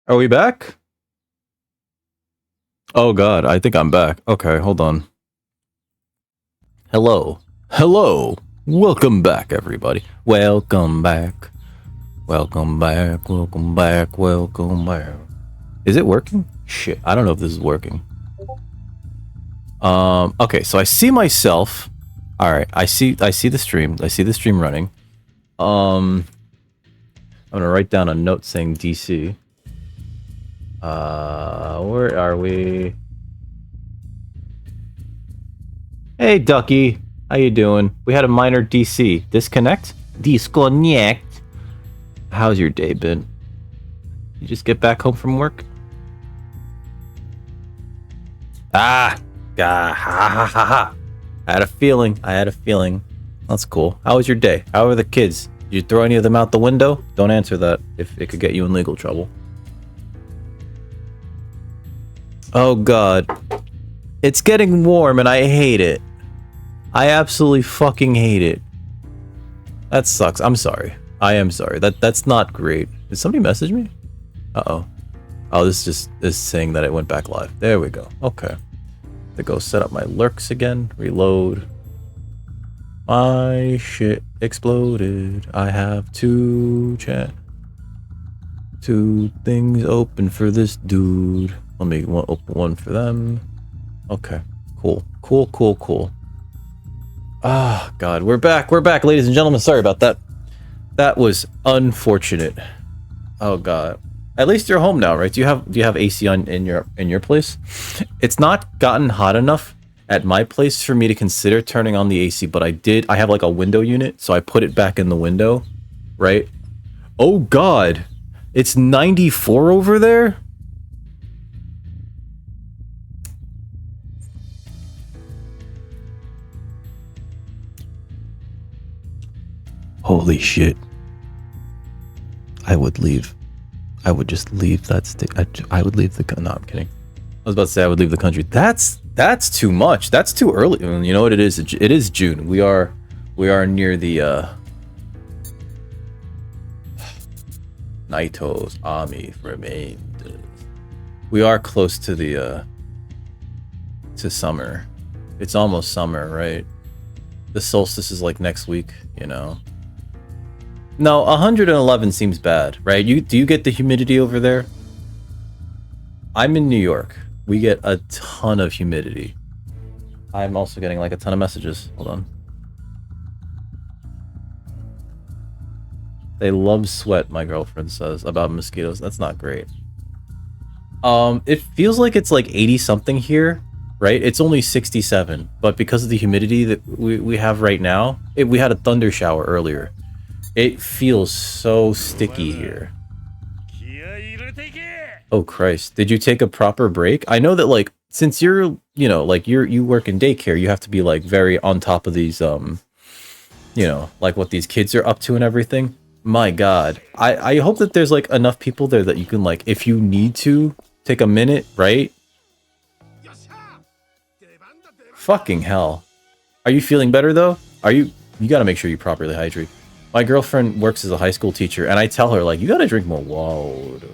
Are we back? Oh god, I think I'm back. Okay, hold on. Hello. Hello. Welcome back, everybody. Welcome back. Welcome back. Welcome back. Welcome back. Is it working? Shit, I don't know if this is working. Okay, so I see myself. Alright, I see the stream. I see the stream running. I'm gonna write down a note saying DC. Where are we? Hey, Ducky. How you doing? We had a minor DC. Disconnect? Disconnect. How's your day been? You just get back home from work? Ha ha ha. I had a feeling. That's cool. How was your day? How are the kids? Did you throw any of them out the window? Don't answer that if it could get you in legal trouble. Oh god. It's getting warm and I hate it. I absolutely fucking hate it. That sucks. I'm sorry. I am sorry. That's not great. Did somebody message me? Uh-oh. Oh, this just is saying that it went back live. There we go. Okay. To go set up my lurks again. Reload. My shit exploded. I have two things open for this dude. Let me open one for them. Okay. Cool. Cool. Ah, God. We're back, ladies and gentlemen. Sorry about that. That was unfortunate. Oh, God. At least you're home now, right? Do you have AC on in your place? It's not gotten hot enough at my place for me to consider turning on the AC, but I have like a window unit, so I put it back in the window, right? Oh god. It's 94 over there? Holy shit. I would leave. I would just leave that state. I would leave the... No, I'm kidding. I was about to say I would leave the country. That's too much. That's too early. You know what it is? It is June. We are near the Naito's army remained. We are close to the to summer. It's almost summer, right? The solstice is like next week, you know. No, 111 seems bad, right? Do you get the humidity over there? I'm in New York. We get a ton of humidity. I'm also getting like a ton of messages. Hold on. They love sweat, my girlfriend says, about mosquitoes. That's not great. It feels like it's like 80 something here, right? It's only 67, but because of the humidity that we have right now, we had a thunder shower earlier. It feels so sticky here. Oh Christ, did you take a proper break? I know that like since you're, you know, like you work in daycare, you have to be like very on top of these you know, like what these kids are up to and everything. My god. I hope that there's like enough people there that you can like, if you need to take a minute, right? Fucking hell. Are you feeling better though? You gotta make sure you properly hydrate. My girlfriend works as a high school teacher, and I tell her, like, you gotta drink more water.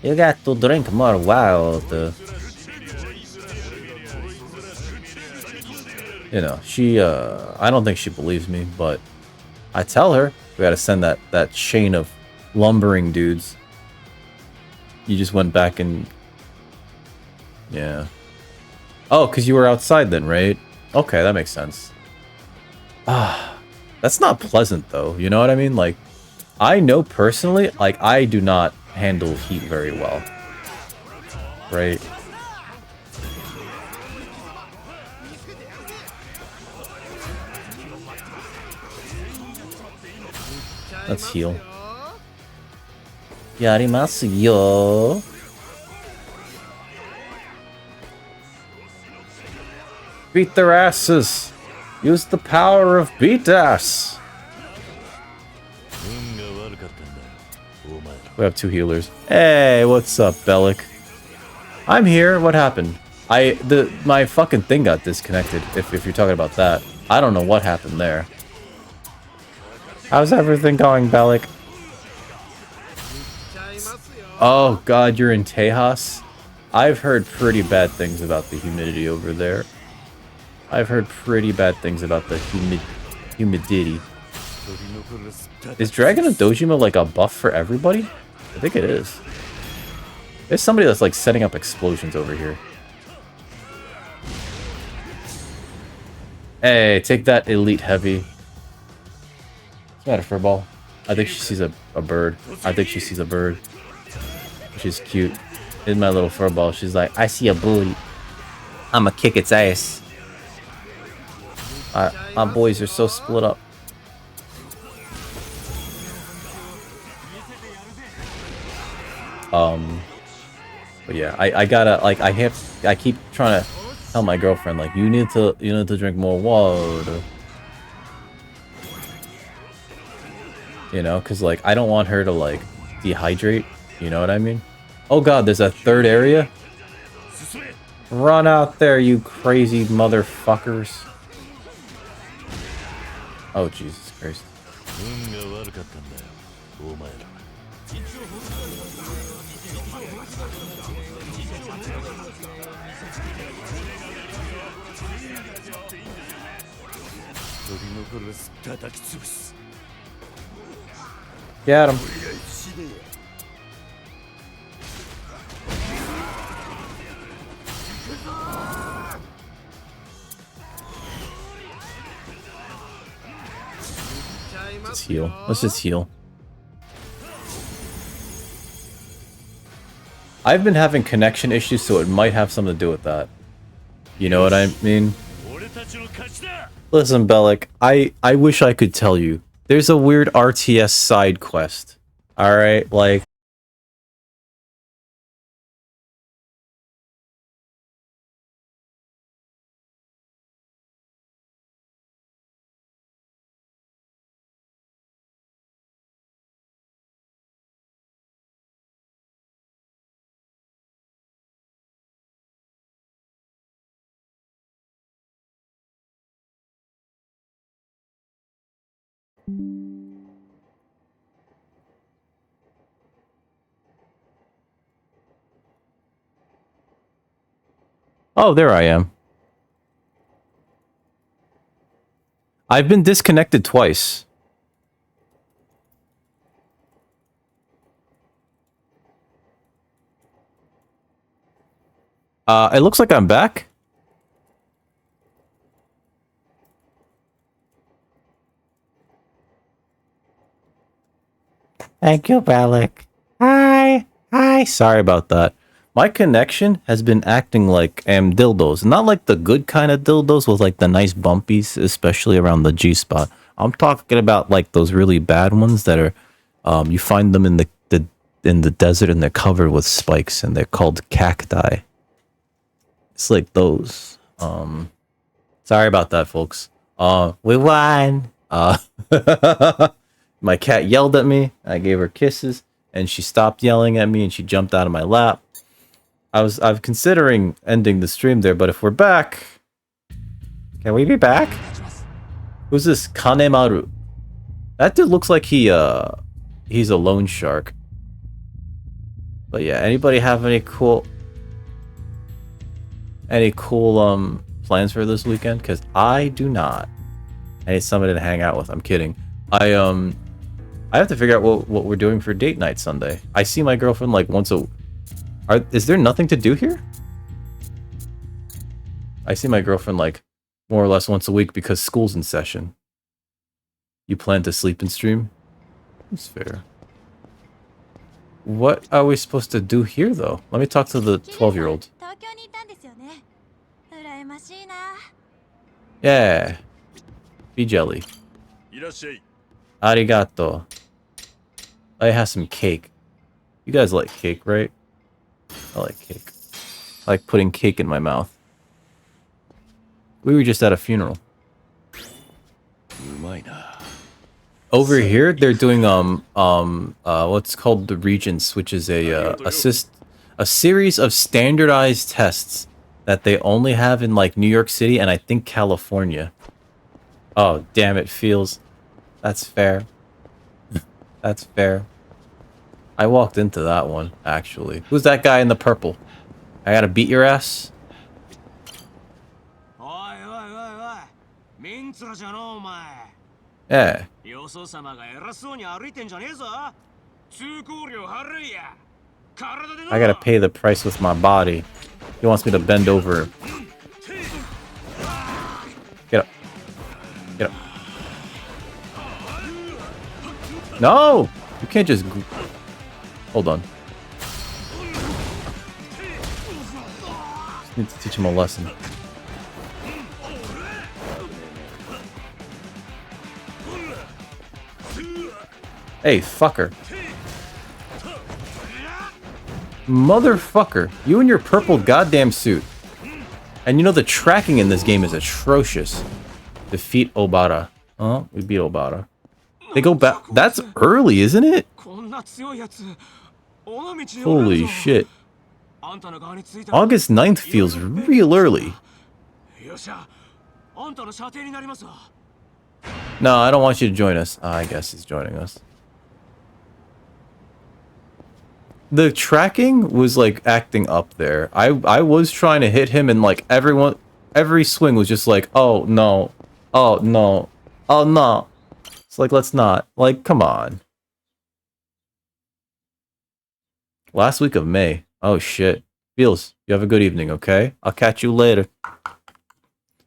You got to drink more water. You know, she, I don't think she believes me, but I tell her, we gotta send that chain of lumbering dudes. You just went back and... Yeah. Oh, because you were outside then, right? Okay, that makes sense. Ah. That's not pleasant, though. You know what I mean? Like, I know personally, like, I do not handle heat very well. Right? Let's heal. Yarimasu yo. Beat their asses. Use the power of beat ass. We have two healers. Hey, what's up, Bellic? I'm here. What happened? My fucking thing got disconnected. If you're talking about that, I don't know what happened there. How's everything going, Bellic? Oh god, you're in Tejas? I've heard pretty bad things about the humidity over there. I've heard pretty bad things about the humidity. Is Dragon of Dojima like a buff for everybody? I think it is. There's somebody that's like setting up explosions over here. Hey, take that, Elite Heavy. What's the matter, Furball? I think she sees a bird. I think she sees a bird. She's cute. Here's my little Furball. She's like, I see a booty. I'ma kick its ass. My boys are so split up. But yeah, I gotta, like, I keep trying to tell my girlfriend, like, you need to drink more water. You know, because, like, I don't want her to, like, dehydrate. You know what I mean? Oh god, there's a third area? Run out there, you crazy motherfuckers. Oh, Jesus Christ. Get him. Let's heal. Let's just heal. I've been having connection issues, so it might have something to do with that. You know what I mean? Listen, Bellic, I wish I could tell you. There's a weird RTS side quest. Alright, like... Oh, there I am. I've been disconnected twice. It looks like I'm back. Thank you, Bellic. Hi. Hi. Sorry about that. My connection has been acting like dildos. Not like the good kind of dildos with like the nice bumpies, especially around the G spot. I'm talking about like those really bad ones that are you find them in the desert and they're covered with spikes and they're called cacti. It's like those. Sorry about that, folks. We won. My cat yelled at me. I gave her kisses, and she stopped yelling at me, and she jumped out of my lap. I'm considering ending the stream there, but if we're back, can we be back? Who's this Kanemaru? That dude looks like he's a loan shark. But yeah, anybody have any cool plans for this weekend? Because I do not. I need somebody to hang out with. I'm kidding. I have to figure out what we're doing for date night Sunday. I see my girlfriend like once a... Is there nothing to do here? I see my girlfriend like more or less once a week because school's in session. You plan to sleep and stream? That's fair. What are we supposed to do here though? Let me talk to the 12-year-old. Yeah. Be jelly. Arigato. I have some cake. You guys like cake, right? I like cake. I like putting cake in my mouth. We were just at a funeral. Over here, they're doing what's called the Regents, which is a series of standardized tests that they only have in like New York City and I think California. Oh, damn it, feels. That's fair. That's fair. I walked into that one, actually. Who's that guy in the purple? I gotta beat your ass? Yeah. I gotta pay the price with my body. He wants me to bend over. Get up. Get up. No! You can't just... Hold on. Just need to teach him a lesson. Hey, fucker. Motherfucker. You and your purple goddamn suit. And you know the tracking in this game is atrocious. Defeat Obata. Oh, we beat Obata. They go back. That's early, isn't it? Holy shit. August 9th feels real early. No, I don't want you to join us. I guess he's joining us. The tracking was like acting up there. I was trying to hit him and like every swing was just like, oh no, oh no, oh no. It's like, let's not. Like, come on. Last week of May. Oh shit. Feels, you have a good evening, okay? I'll catch you later.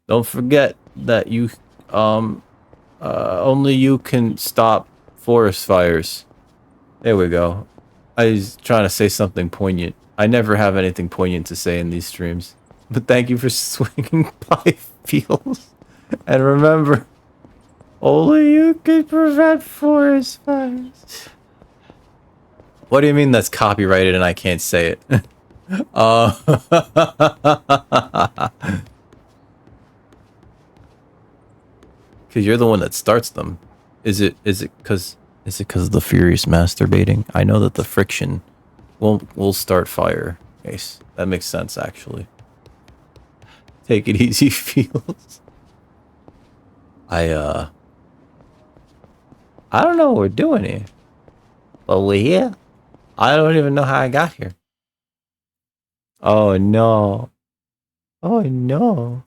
Don't forget that you only you can stop forest fires. There we go. I was trying to say something poignant. I never have anything poignant to say in these streams. But thank you for swinging by, Feels. And remember, only you can prevent forest fires. What do you mean that's copyrighted and I can't say it? Because you're the one that starts them. Is it because of the furious masturbating? I know that the friction will start fire. Ace. That makes sense, actually. Take it easy, Feels. I don't know what we're doing here. But we're here. I don't even know how I got here. Oh no. Oh no.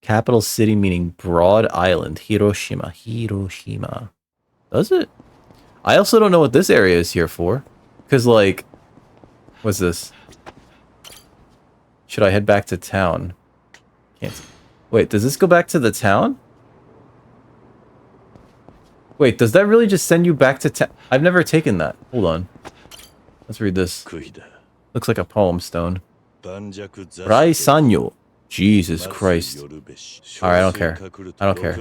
Capital city meaning broad island. Hiroshima. Hiroshima. Does it? I also don't know what this area is here for. Because, like... What's this? Should I head back to town? Can't... Wait, does this go back to the town? Wait, does that really just send you back to town? I've never taken that. Hold on. Let's read this. Looks like a poem stone. Rai Sanyo. Jesus Christ. Alright, I don't care. I don't care.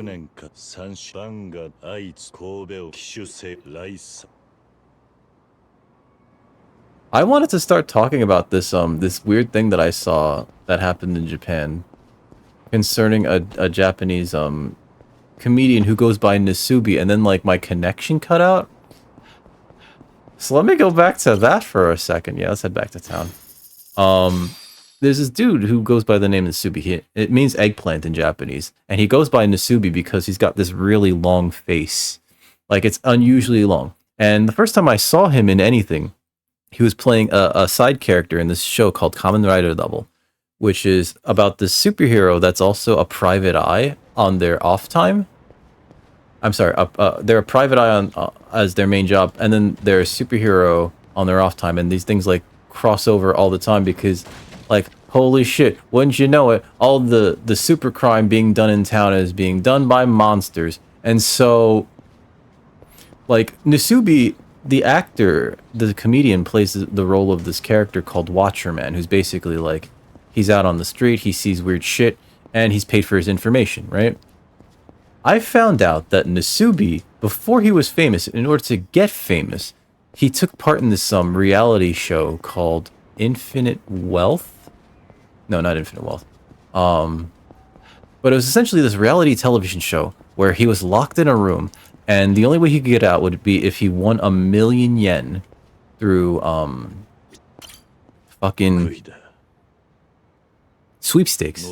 I wanted to start talking about this this weird thing that I saw that happened in Japan concerning a Japanese comedian who goes by Nasubi, and then like my connection cut out. So let me go back to that for a second. Yeah, let's head back to town. There's this dude who goes by the name Nasubi. It means eggplant in Japanese. And he goes by Nasubi because he's got this really long face. Like, it's unusually long. And the first time I saw him in anything, he was playing a side character in this show called Kamen Rider Double, which is about this superhero that's also a private eye on their off time. I'm sorry, they're a private eye on as their main job, and then they're a superhero on their off time, and these things like cross over all the time because, like, holy shit, wouldn't you know it, all the super crime being done in town is being done by monsters. And so, like, Nasubi, the actor, the comedian, plays the role of this character called Watcherman, who's basically like, he's out on the street, he sees weird shit, and he's paid for his information, right? I found out that Nasubi, before he was famous, in order to get famous, he took part in this reality show called Infinite Wealth? No, not Infinite Wealth. But it was essentially this reality television show where he was locked in a room, and the only way he could get out would be if he won 1,000,000 yen through fucking sweepstakes.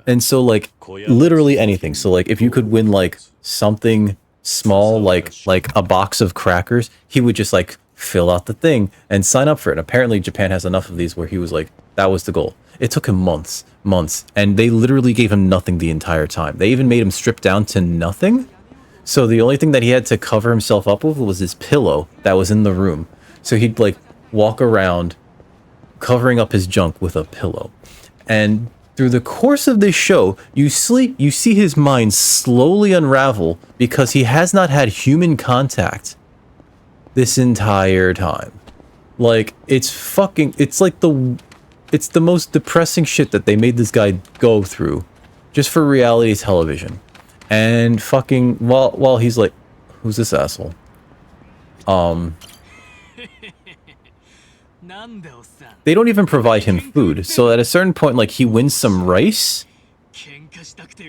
And so, like, literally anything. So, like, if you could win like something small, like a box of crackers, he would just like fill out the thing and sign up for it. And apparently Japan has enough of these where he was like, that was the goal. It took him months, and they literally gave him nothing the entire time. They even made him strip down to nothing. So the only thing that he had to cover himself up with was his pillow that was in the room. So he'd like walk around covering up his junk with a pillow. And through the course of this show, you see his mind slowly unravel because he has not had human contact this entire time. Like, it's the most depressing shit that they made this guy go through just for reality television. And fucking while he's like, who's this asshole? They don't even provide him food. So at a certain point, like, he wins some rice,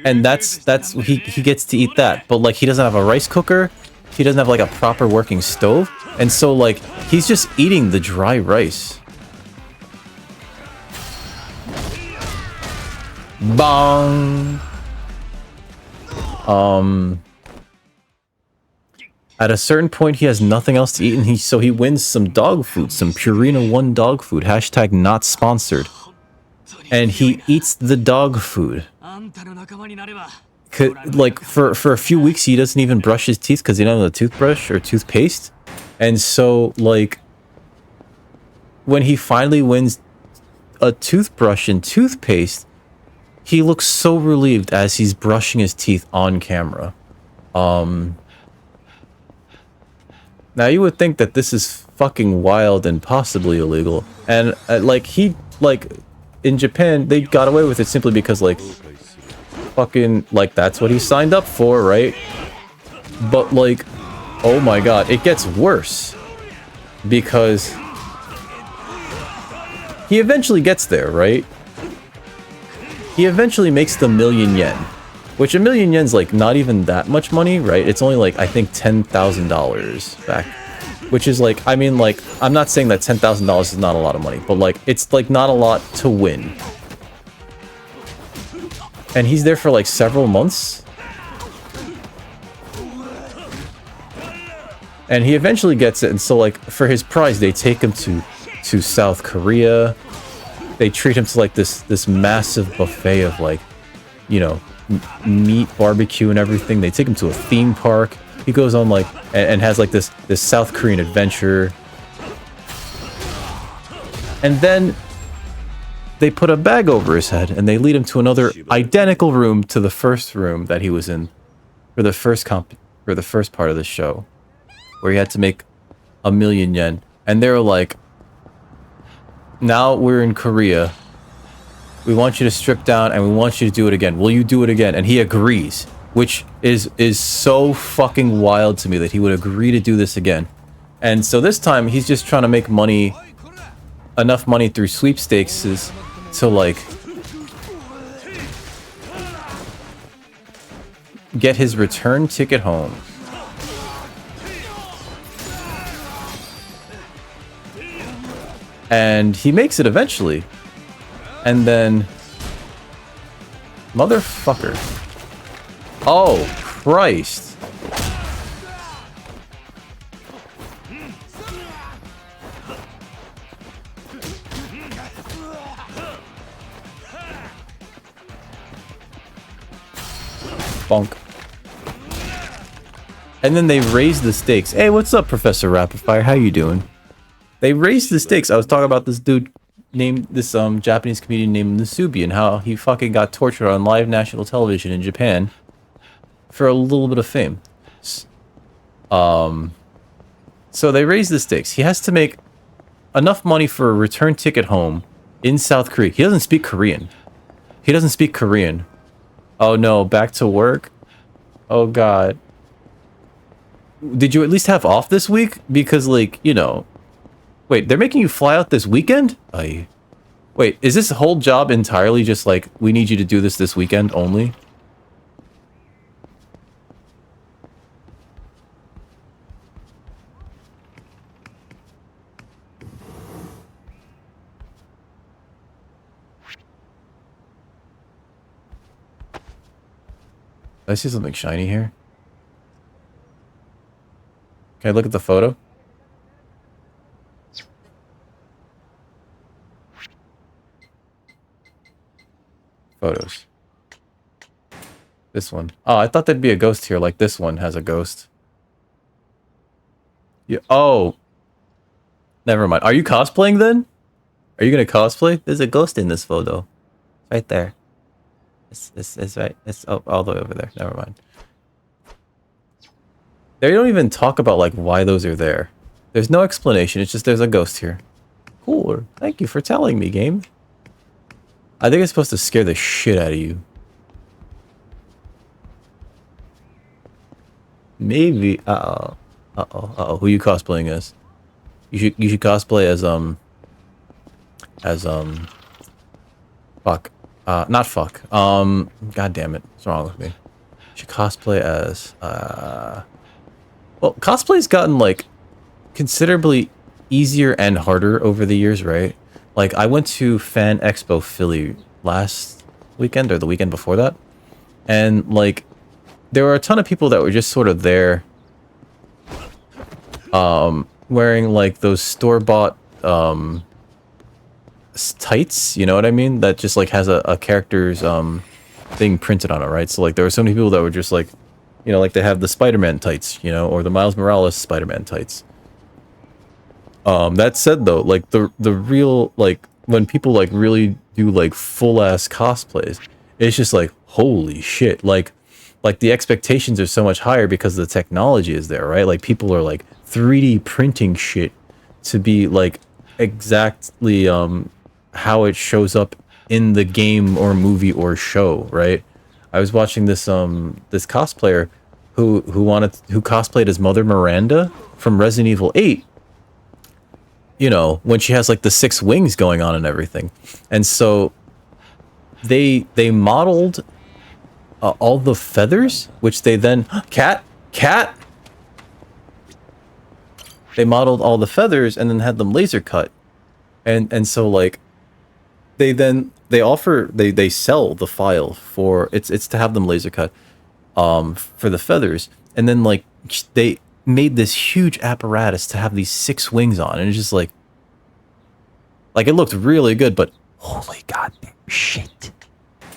and that's he gets to eat that. But like, he doesn't have a rice cooker. He doesn't have like a proper working stove, and so like he's just eating the dry rice. Bong. At a certain point, he has nothing else to eat, and he wins some dog food, some Purina 1 dog food. # not sponsored. And he eats the dog food. Like, for a few weeks, he doesn't even brush his teeth because he doesn't have a toothbrush or toothpaste. And so, like, when he finally wins a toothbrush and toothpaste, he looks so relieved as he's brushing his teeth on camera. Now, you would think that this is fucking wild and possibly illegal. And, in Japan, they got away with it simply because, like, fucking, like, that's what he signed up for, right? But, like, oh my god, it gets worse. Because he eventually gets there, right? He eventually makes the 1,000,000 yen. Which, 1,000,000 yen's, like, not even that much money, right? It's only, like, I think $10,000 back. Which is, like, I mean, like, I'm not saying that $10,000 is not a lot of money. But, like, it's, like, not a lot to win. And he's there for, like, several months. And he eventually gets it. And so, like, for his prize, they take him to South Korea. They treat him to, like, this massive buffet of, like, you know, meat, barbecue, and everything. They take him to a theme park. He goes on, like, and has, like, this South Korean adventure. And then they put a bag over his head, and they lead him to another identical room to the first room that he was in for the first part of the show, where he had to make 1,000,000 yen. And they were like, now we're in Korea. We want you to strip down, and we want you to do it again. Will you do it again? And he agrees, which is so fucking wild to me that he would agree to do this again. And so this time, he's just trying to make money, enough money through sweepstakes to, like, get his return ticket home. And he makes it eventually. And then... Motherfucker. Oh, Christ. Bonk. And then they raise the stakes. Hey, what's up, Professor Rapidfire? How you doing? They raised the stakes. I was talking about this dude named, this Japanese comedian named Nasubi, and how he fucking got tortured on live national television in Japan for a little bit of fame. So they raised the stakes. He has to make enough money for a return ticket home in South Korea. He doesn't speak Korean. He doesn't speak Korean. Oh no, back to work? Oh god. Did you at least have off this week? Because, like, you know... Wait, they're making you fly out this weekend? Wait, is this whole job entirely just like, we need you to do this weekend only? Did I see something shiny here? Can I look at the photo? Photos. This one. Oh, I thought there'd be a ghost here, like this one has a ghost. Yeah. Oh. Never mind. Are you cosplaying then? Are you gonna cosplay? There's a ghost in this photo. Right there. It's right. It's all the way over there. Never mind. They don't even talk about like why those are there. There's no explanation. It's just there's a ghost here. Cool. Thank you for telling me, game. I think it's supposed to scare the shit out of you. Maybe. Uh-oh. Who you cosplaying as? You should cosplay as fuck. Not fuck. God damn it. What's wrong with me? You should cosplay as well, cosplay's gotten like considerably easier and harder over the years, right? Like I went to Fan Expo Philly last weekend or the weekend before that, and like there were a ton of people that were just sort of there wearing like those store-bought tights, you know what I mean, that just like has a character's thing printed on it, right? So like there were so many people that were just like, you know, like they have the Spider-Man tights, you know, or the Miles Morales Spider-Man tights. That said though, like the real, like when people like really do like full-ass cosplays, it's just like holy shit, like the expectations are so much higher because the technology is there, right? Like people are like 3D printing shit to be like exactly how it shows up in the game or movie or show, right? I was watching this this cosplayer who cosplayed as Mother Miranda from Resident Evil 8. You know, when she has like the 6 wings going on and everything. And so they modeled all the feathers, which they then cat. They modeled all the feathers and then had them laser cut. And so like they sell the file for it's to have them laser cut for the feathers, and then like they made this huge apparatus to have these 6 wings on, and it's just like it looked really good, but holy goddamn shit.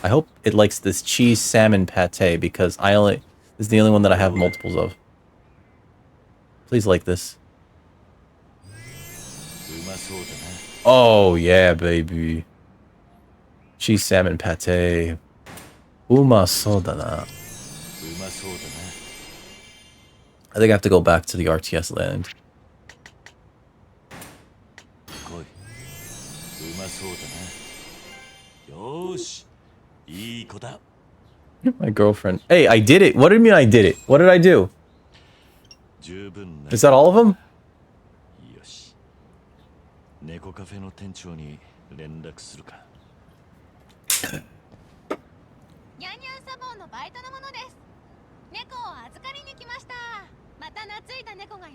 I hope it likes this cheese salmon pate because this is the only one that I have multiples of. Please like this. Oh yeah, baby. Cheese salmon pate. Umasodana. I think I have to go back to the RTS land. My girlfriend. Hey, I did it. What do you mean I did it? What did I do? Is that all of them?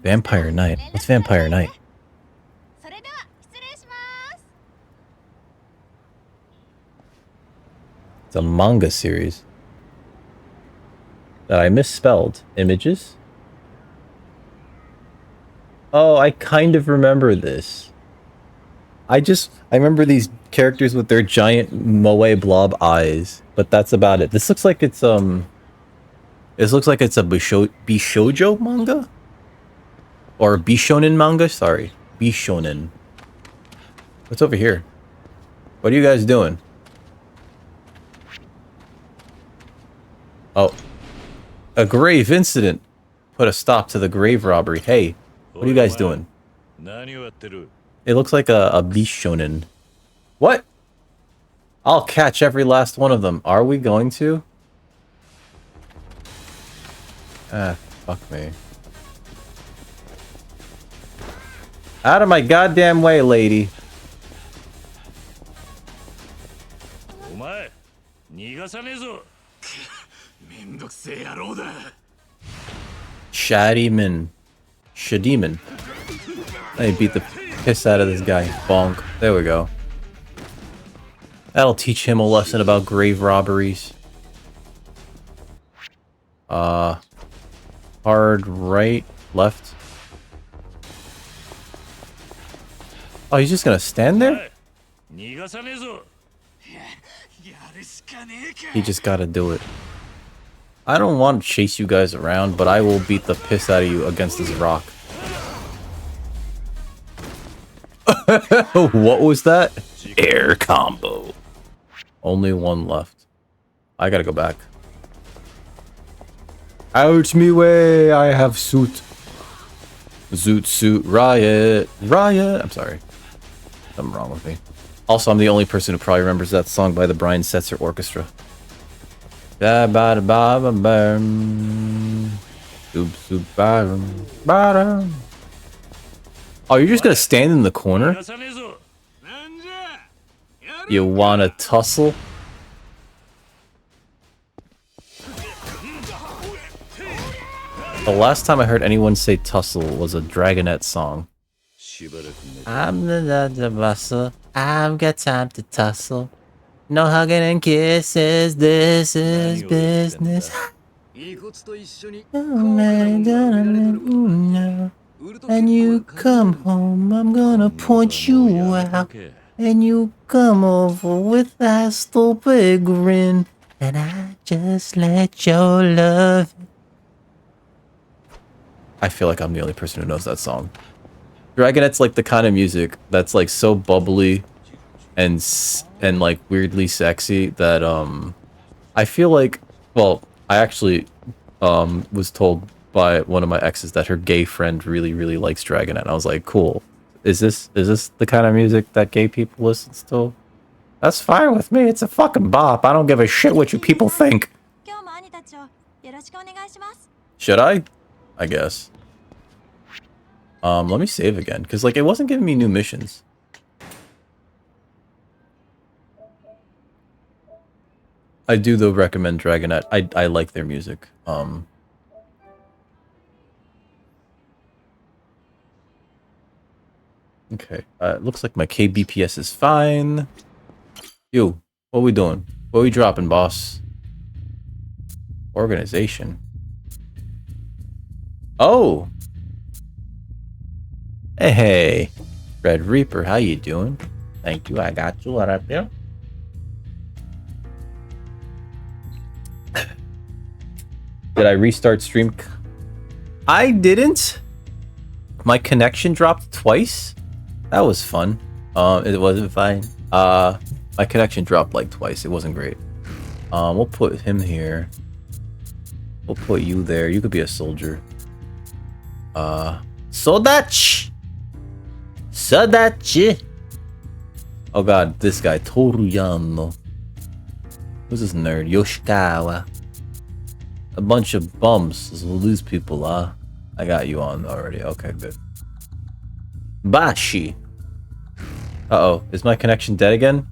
Vampire Night. What's Vampire Night? It's a manga series that I misspelled. Images? Oh, I kind of remember this. I remember these characters with their giant moe blob eyes, but that's about it. This looks like it's a Bishoujo manga? Or Bishonen manga? Sorry. Bishonen. What's over here? What are you guys doing? Oh. A grave incident. Put a stop to the grave robbery. Hey, what are you guys doing? It looks like a Bishonen. What? I'll catch every last one of them. Are we going to? Ah, fuck me. Out of my goddamn way, lady. Shadiman. Let me beat the piss out of this guy. Bonk. There we go. That'll teach him a lesson about grave robberies. Hard right, left. Oh, he's just gonna stand there? He just gotta do it. I don't want to chase you guys around, but I will beat the piss out of you against this rock. What was that? Air combo. Only one left. I gotta go back. Out me way, I have suit. Zoot suit riot. Riot. I'm sorry. Something wrong with me. Also, I'm the only person who probably remembers that song by the Brian Setzer Orchestra. Oh, you're just gonna stand in the corner? You wanna tussle? The last time I heard anyone say tussle was a Dragonette song. I'm the bustle. I've got time to tussle. No hugging and kisses. This is business. And you come home, I'm gonna point you out. And you come over with that stupid grin. And I just let your love. I feel like I'm the only person who knows that song. Dragonette's like the kind of music that's like so bubbly and like weirdly sexy that I feel like, well, I actually was told by one of my exes that her gay friend really likes Dragonette. I was like, cool. Is this the kind of music that gay people listen to? That's fine with me. It's a fucking bop. I don't give a shit what you people think. Should I? I guess. Let me save again, because like it wasn't giving me new missions. I do though recommend Dragonette. I like their music. Okay. It looks like my KBPS is fine. Yo, what we doing? What we dropping, boss? Organization. Oh. Hey, Red Reaper, how you doing? Thank you, I got you right there. Did I restart stream? I didn't. My connection dropped twice. That was fun. It wasn't fine. My connection dropped like twice. It wasn't great. We'll put him here. We'll put you there. You could be a soldier. Sodachi! Sodachi! Oh god, this guy, Toruyano. Who's this nerd? Yoshikawa. A bunch of bums. These people, I got you on already. Okay, good. Bashi! Uh-oh, is my connection dead again?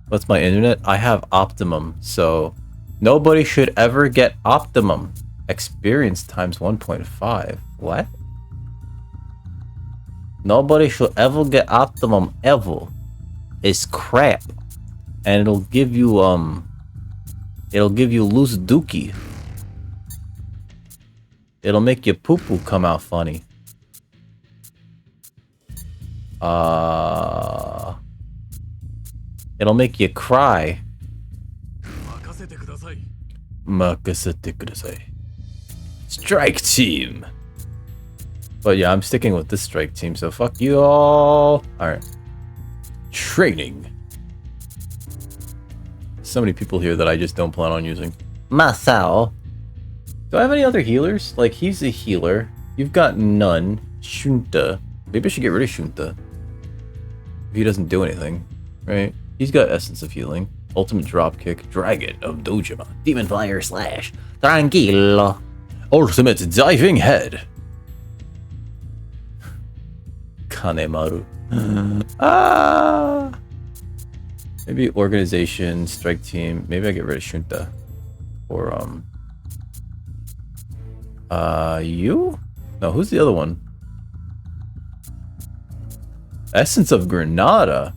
What's my internet? I have Optimum, so nobody should ever get Optimum. Experience times 1.5. What? Nobody should ever get Optimum ever. It's crap. And it'll give you loose dookie. It'll make your poo-poo come out funny. It'll make you cry. Makasete kudasai. Strike team. But yeah, I'm sticking with this strike team, so fuck you all. Alright. Training. So many people here that I just don't plan on using. Masao. Do I have any other healers? Like, he's a healer. You've got none. Shunta. Maybe I should get rid of Shunta. If he doesn't do anything, right? He's got Essence of Healing. Ultimate Dropkick. Dragon of Dojima. Demon Fire Slash. Tranquilo. Ultimate Diving Head. Kanemaru. Maybe Organization, Strike Team. Maybe I get rid of Shunta. Or, you? No, who's the other one? Essence of Granada.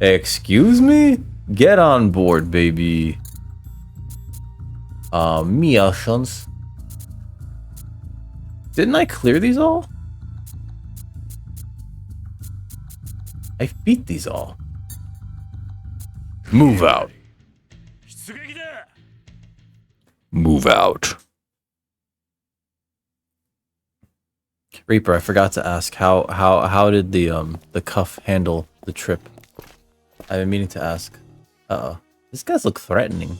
Excuse me? Get on board, baby. Miashans. Didn't I clear these all? I beat these all. Move out. Move out. Reaper, I forgot to ask how did the cuff handle the trip? I've been meaning to ask. Uh-oh. These guys look threatening.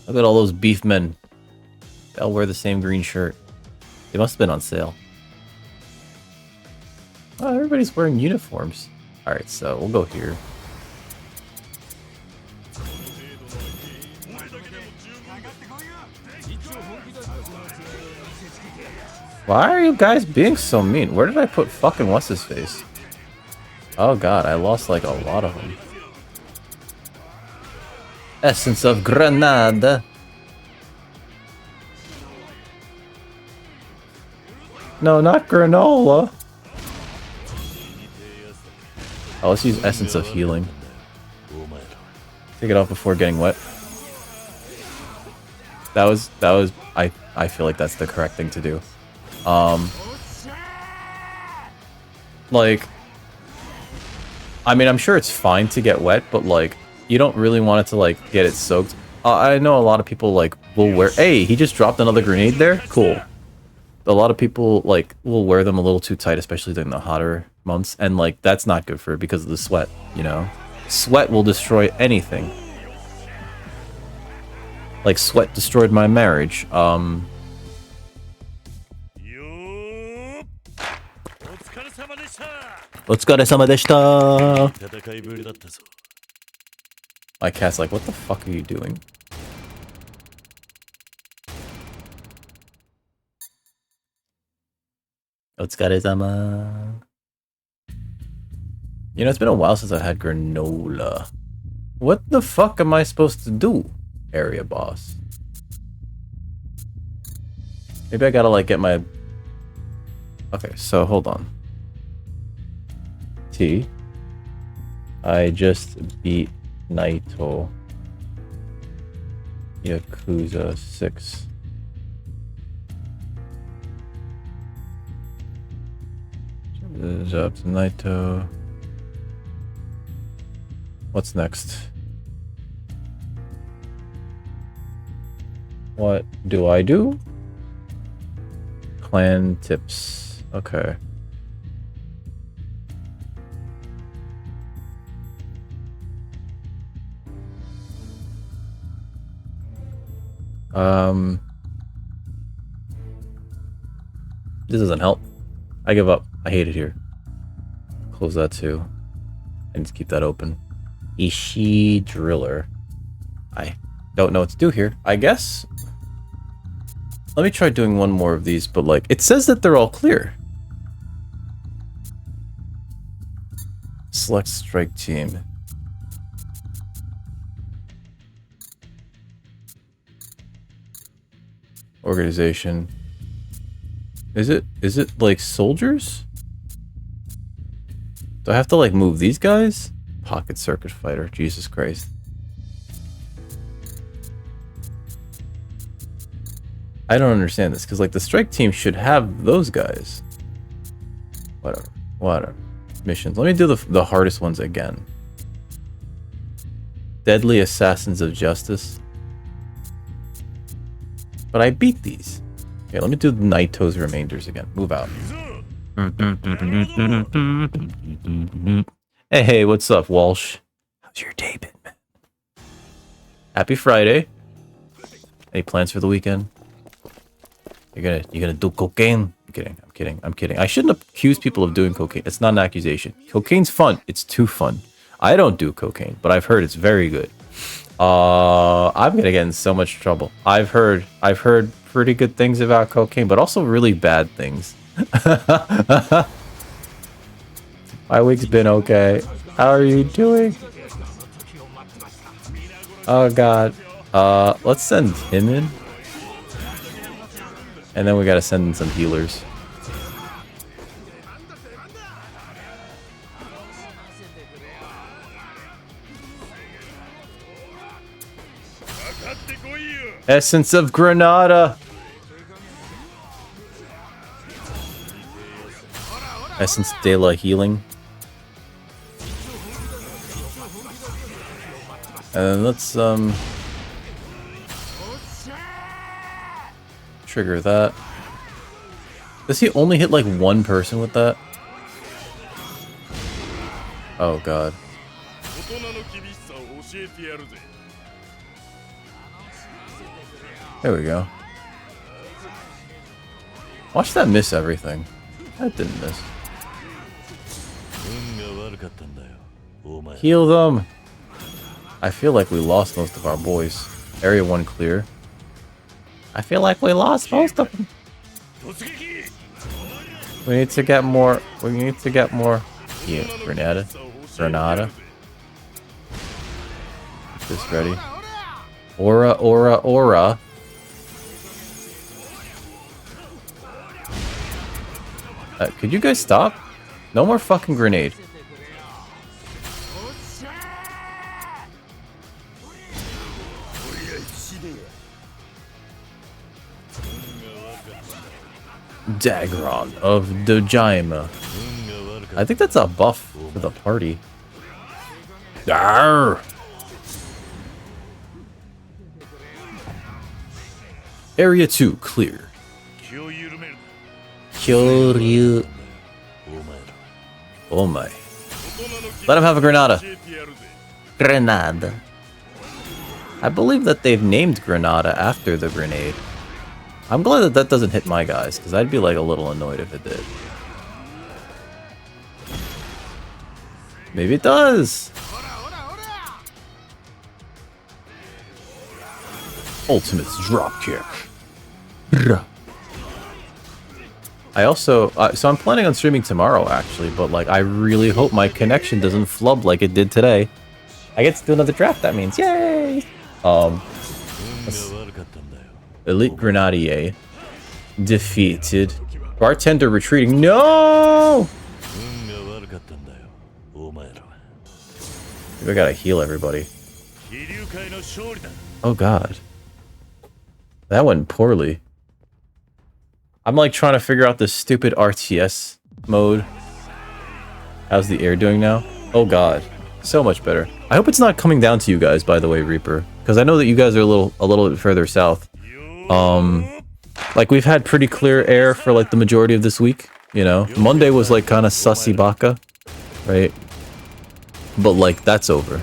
Look at all those beef men. They all wear the same green shirt. They must have been on sale. Oh, everybody's wearing uniforms. Alright, so we'll go here. Why are you guys being so mean? Where did I put fucking what's-his-face? Oh god, I lost like a lot of them. Essence of Granada. No, not granola. Oh, let's use Essence of Healing. Take it off before getting wet. That was I feel like that's the correct thing to do. Like, I mean, I'm sure it's fine to get wet, but like, you don't really want it to like get it soaked. I know a lot of people like will wear. Hey, he just dropped another grenade there. Cool. A lot of people like will wear them a little too tight, especially during the hotter months, and like that's not good for it because of the sweat. You know, sweat will destroy anything. Like sweat destroyed my marriage. My cat's like, what the fuck are you doing? Otsukaresama. You know, it's been a while since I've had granola. What the fuck am I supposed to do, area boss? Maybe I gotta like get my... Okay, so hold on. T. I just beat Naito. Yakuza 6. This is up to Naito. What's next? What do I do? Clan tips. Okay. This doesn't help. I give up. I hate it here. Close that too. I need to keep that open. Ishii Driller. I don't know what to do here. I guess. Let me try doing one more of these, but like, it says that they're all clear. Select strike team. Organization. Is it like soldiers? Do I have to like move these guys? Pocket circuit fighter. Jesus Christ. I don't understand this because like the strike team should have those guys. Whatever. Missions. Let me do the hardest ones again. Deadly Assassins of Justice. But I beat these. Okay, let me do Naito's remainders again. Move out. Hey, what's up, Walsh? How's your day been, man? Happy Friday. Any plans for the weekend? You're gonna do cocaine? I'm kidding. I shouldn't accuse people of doing cocaine. It's not an accusation. Cocaine's fun. It's too fun. I don't do cocaine, but I've heard it's very good. I'm gonna get in so much trouble. I've heard pretty good things about cocaine, but also really bad things. My week's been okay. How are you doing? Oh god. Let's send him in. And then we gotta send in some healers. Essence of Granada. Essence de la Healing. And then let's trigger that. Does he only hit like one person with that? Oh god. There we go. Watch that miss everything. That didn't miss. Heal them! I feel like we lost most of our boys. Area 1 clear. I feel like we lost most of them. We need to get more. We need to get more. Yeah, Granada. Granada. Get this ready. Aura, aura, aura. Could you guys stop? No more fucking grenade. Dagron of Dojima. I think that's a buff for the party. Arr! Area 2 clear. Kyoryu. Oh my. Let him have a Granada. Grenada. I believe that they've named Granada after the grenade. I'm glad that that doesn't hit my guys, because I'd be like a little annoyed if it did. Maybe it does! Ultimate dropkick. I also, so I'm planning on streaming tomorrow actually, but like I really hope my connection doesn't flub like it did today. I get to do another draft, that means yay! Elite Grenadier defeated. Bartender retreating. No! We gotta heal everybody. Oh god. That went poorly. I'm like trying to figure out this stupid RTS mode. How's the air doing now? Oh god. So much better. I hope it's not coming down to you guys, by the way, Reaper. Because I know that you guys are a little bit further south. Like we've had pretty clear air for like the majority of this week, you know. Monday was like kind of sussy baka, right? But like that's over.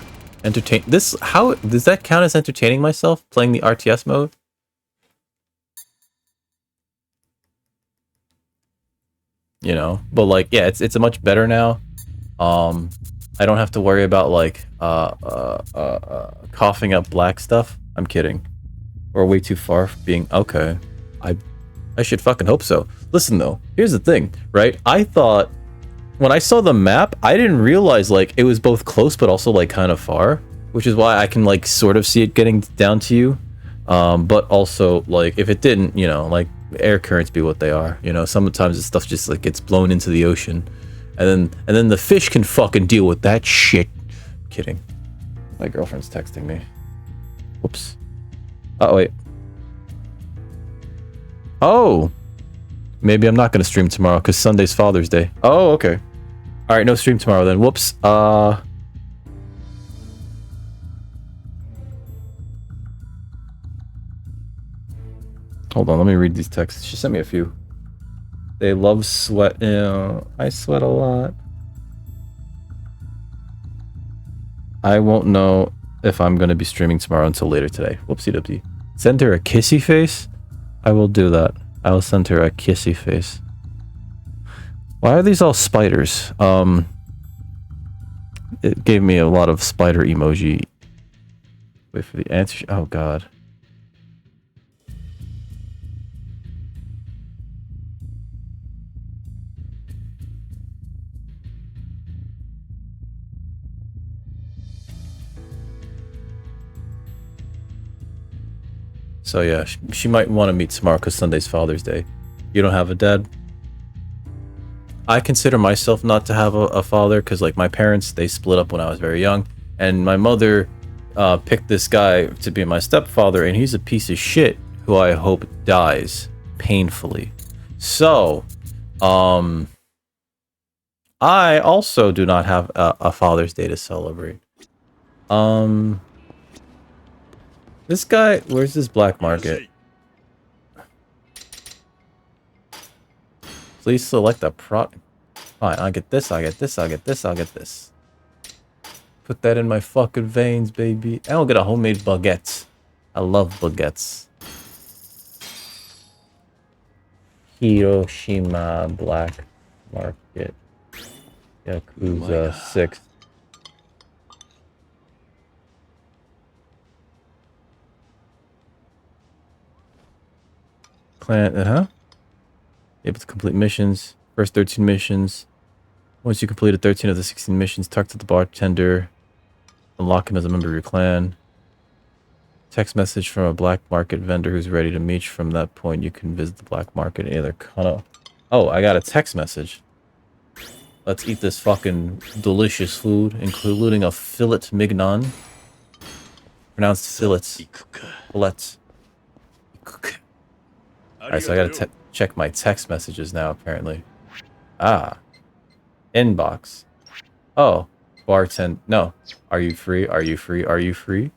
How does that count as entertaining myself playing the RTS mode? You know, but like yeah, it's a much better now. I don't have to worry about like coughing up black stuff. I'm kidding. Or way too far from being okay. I should fucking hope so. Listen though, here's the thing, right? I thought when I saw the map, I didn't realize like it was both close but also like kind of far, which is why I can like sort of see it getting down to you. But also like if it didn't, you know, like air currents be what they are, you know. Sometimes this stuff just like gets blown into the ocean, and then the fish can fucking deal with that shit. Kidding. My girlfriend's texting me. Whoops. Oh wait. Oh, maybe I'm not gonna stream tomorrow because Sunday's Father's Day. Oh, okay. All right, no stream tomorrow then. Whoops. Hold on, let me read these texts. She sent me a few. They love sweat. I sweat a lot. I won't know if I'm going to be streaming tomorrow until later today. Whoopsie doopsie. Send her a kissy face? I will do that. I will send her a kissy face. Why are these all spiders? It gave me a lot of spider emoji. Wait for the answer. Oh god. So yeah, she might want to meet tomorrow because Sunday's Father's Day. You don't have a dad? I consider myself not to have a father because like my parents, they split up when I was very young. And my mother picked this guy to be my stepfather, and he's a piece of shit who I hope dies painfully. So, I also do not have a Father's Day to celebrate. This guy, where's this black market? Please select a product. Fine, I'll get this, I'll get this, I'll get this, I'll get this. Put that in my fucking veins, baby. And I'll get a homemade baguette. I love baguettes. Hiroshima Black Market. Yakuza 6. Clan, able to complete missions. First 13 missions. Once you completed 13 of the 16 missions, talk to the bartender. Unlock him as a member of your clan. Text message from a black market vendor who's ready to meet you. From that point, you can visit the black market in either Kano. Oh, I got a text message. Let's eat this fucking delicious food, including a fillet mignon. Pronounced fillet. Fillet. Alright, so I gotta check my text messages now, apparently. Ah. Inbox. Oh. Bartend. No. Are you free? Are you free? Are you free?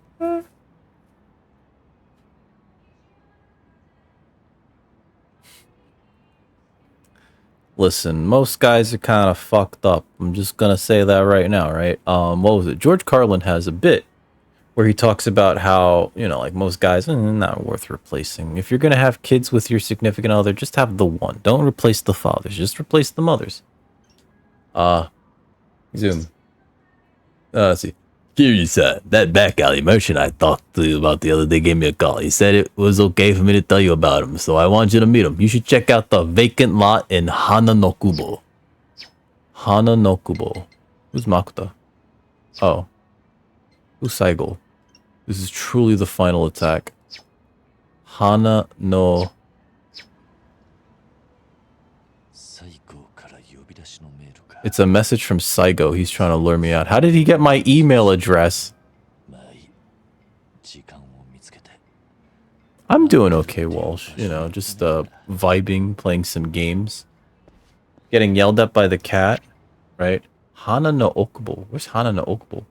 Listen, most guys are kind of fucked up. I'm just gonna say that right now, right? What was it? George Carlin has a bit where he talks about how, you know, like most guys, not worth replacing. If you're gonna have kids with your significant other, just have the one. Don't replace the fathers. Just replace the mothers. Zoom. Let's see. Kiryu-san, that back alley merchant I talked to you about the other day gave me a call. He said it was okay for me to tell you about him, so I want you to meet him. You should check out the vacant lot in Hana no Kubo. Hana no Kubo. Who's Makuta? Oh. Who's Saigo? This is truly the final attack. Hana no... It's a message from Saigo. He's trying to lure me out. How did he get my email address? I'm doing okay, Walsh. You know, just vibing, playing some games. Getting yelled at by the cat, right? Hana no Okubo. Where's Hana no Okubo?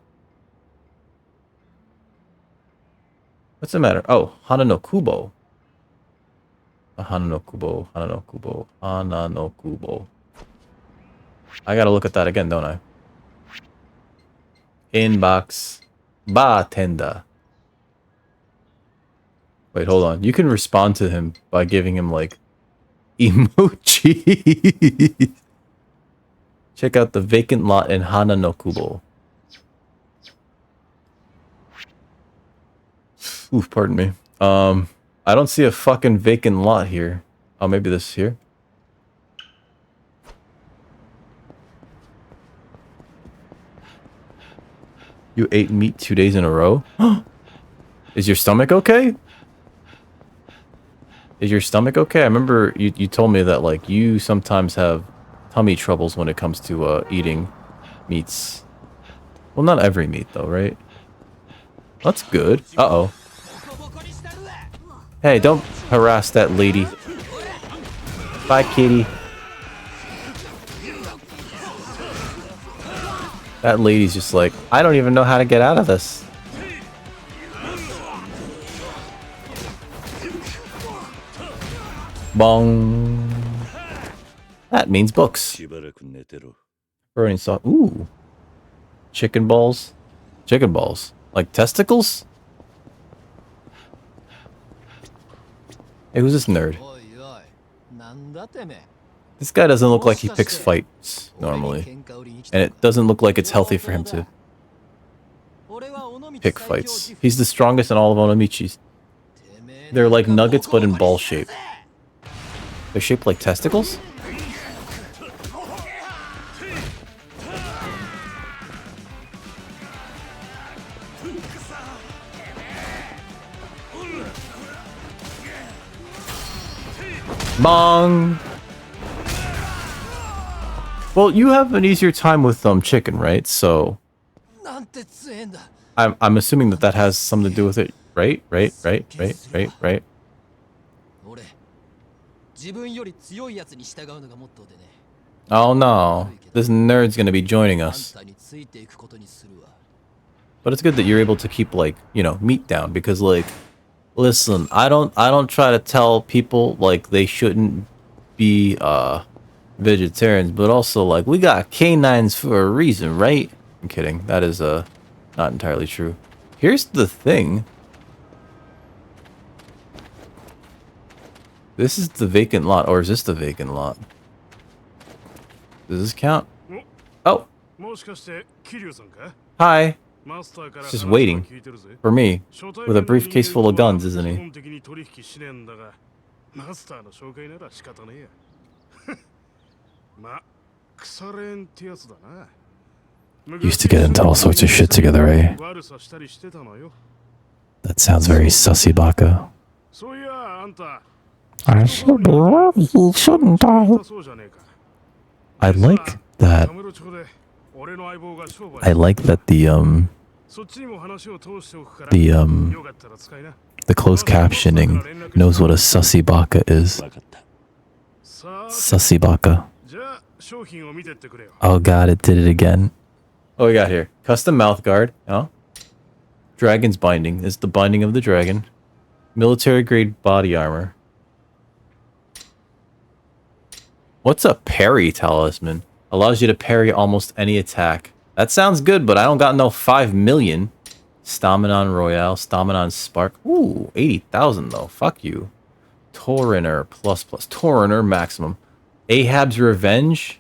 What's the matter? Oh, Hana no Kubo. Hana no Kubo, Hana no Kubo, Hana no Kubo. I gotta look at that again, don't I? Inbox. Bartender. Wait, hold on. You can respond to him by giving him, like, emoji. Check out the vacant lot in Hana no Kubo. Oof, pardon me. I don't see a fucking vacant lot here. Oh, maybe this is here. You ate meat 2 days in a row? Is your stomach okay? Is your stomach okay? I remember you told me that, like, you sometimes have tummy troubles when it comes to eating meats. Well, not every meat, though, right? That's good. Uh-oh. Hey, don't harass that lady. Bye, kitty. That lady's just like, I don't even know how to get out of this. Bong. That means books. Burning sauce. Ooh. Chicken balls. Chicken balls. Like testicles? Hey, who's this nerd? This guy doesn't look like he picks fights normally. And it doesn't look like it's healthy for him to pick fights. He's the strongest in all of Onomichi's. They're like nuggets, but in ball shape. They're shaped like testicles? Bong! Well, you have an easier time with chicken, right? So I'm assuming that has something to do with it, right? Right? Oh no, this nerd's gonna be joining us. But it's good that you're able to keep, like, you know, meat down, because, like, Listen, I don't try to tell people like they shouldn't be vegetarians, but also like we got canines for a reason, right? I'm kidding. That is not entirely true. Here's the thing. This is the vacant lot, or is this the vacant lot? Does this count? Oh. Hi. He's just waiting for me with a briefcase full of guns, isn't he? Used to get into all sorts of shit together, eh? That sounds very sussy, Baka. I should be, shouldn't I? I like that. I like that the closed captioning knows what a sussy baka is. Sussy baka. Oh god, it did it again. Oh, we got here. Custom mouth guard. Oh. Dragon's binding. This is the binding of the dragon. Military grade body armor. What's a parry talisman? Allows you to parry almost any attack. That sounds good, but I don't got no 5 million. Staminon Royale, Staminon Spark. Ooh, 80,000 though. Fuck you. Torrenter plus. Torrenter maximum. Ahab's Revenge.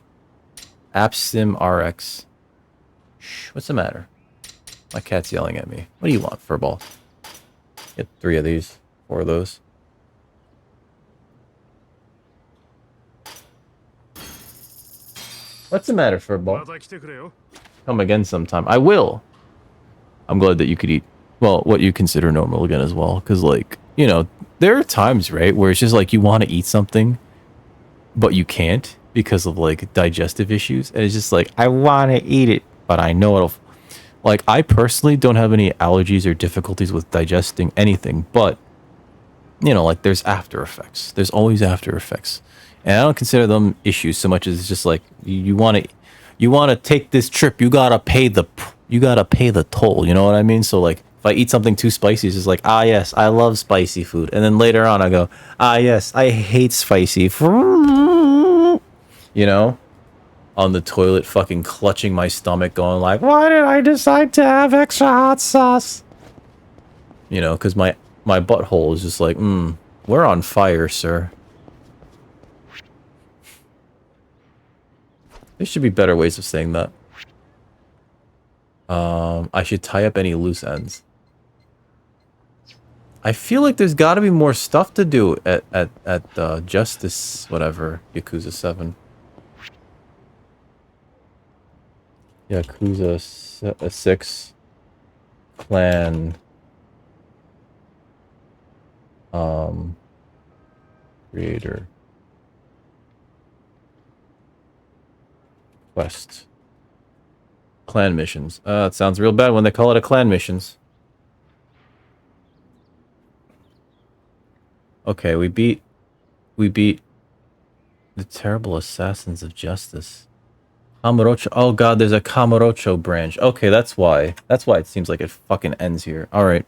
Absim RX. Shh, what's the matter? My cat's yelling at me. What do you want, furball? Get 3 of these. 4 of those. What's the matter, furball? Come again sometime. I will. I'm glad that you could eat, well, what you consider normal again as well. Because, like, you know, there are times, right, where it's just like you want to eat something, but you can't because of, like, digestive issues. And it's just like, I want to eat it, but I know it'll... Like, I personally don't have any allergies or difficulties with digesting anything, but, you know, like, there's after effects. There's always after effects. And I don't consider them issues so much as it's just like, you want to take this trip, you gotta pay the toll, you know what I mean? So, like, if I eat something too spicy, it's just like, ah, yes, I love spicy food. And then later on, I go, ah, yes, I hate spicy food. You know? On the toilet, fucking clutching my stomach, going like, why did I decide to have extra hot sauce? You know, because my butthole is just like, we're on fire, sir. There should be better ways of saying that. I should tie up any loose ends. I feel like there's got to be more stuff to do at Justice, whatever, Yakuza 7. Yakuza 6 clan creator quest clan missions. It sounds real bad when they call it a clan missions. Okay, we beat the terrible assassins of justice. Kamurocho. Oh god, there's a Kamurocho branch. Okay, that's why. That's why it seems like it fucking ends here. Alright.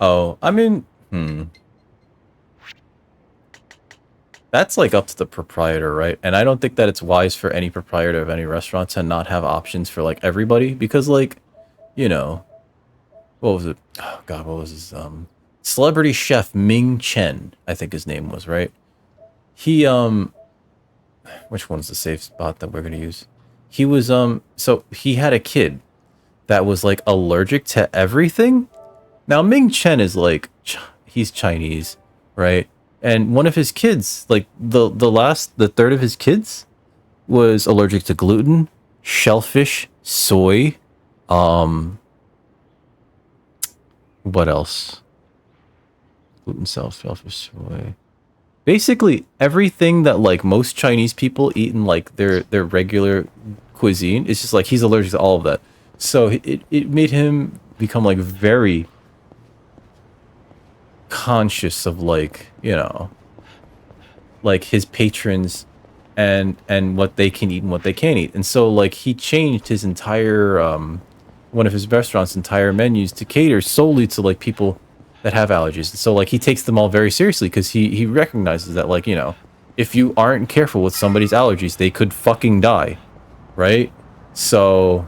Oh, I mean, that's like up to the proprietor, right? And I don't think that it's wise for any proprietor of any restaurant to not have options for like everybody, because like, you know, what was it? Oh god, what was his celebrity chef Ming Chen, I think his name was, right? He which one's the safe spot that we're gonna use? He was so he had a kid that was like allergic to everything. Now Ming Chen is like he's Chinese, right? And one of his kids, like the third of his kids was allergic to gluten, shellfish, soy, what else? Gluten, shellfish, soy. Basically everything that like most Chinese people eat in like their regular cuisine, it's just like he's allergic to all of that. So it made him become like very conscious of like, you know, like his patrons and what they can eat and what they can't eat. And so like he changed his entire one of his restaurants' entire menus to cater solely to like people that have allergies. And so like he takes them all very seriously because he recognizes that, like, you know, if you aren't careful with somebody's allergies, they could fucking die, right? So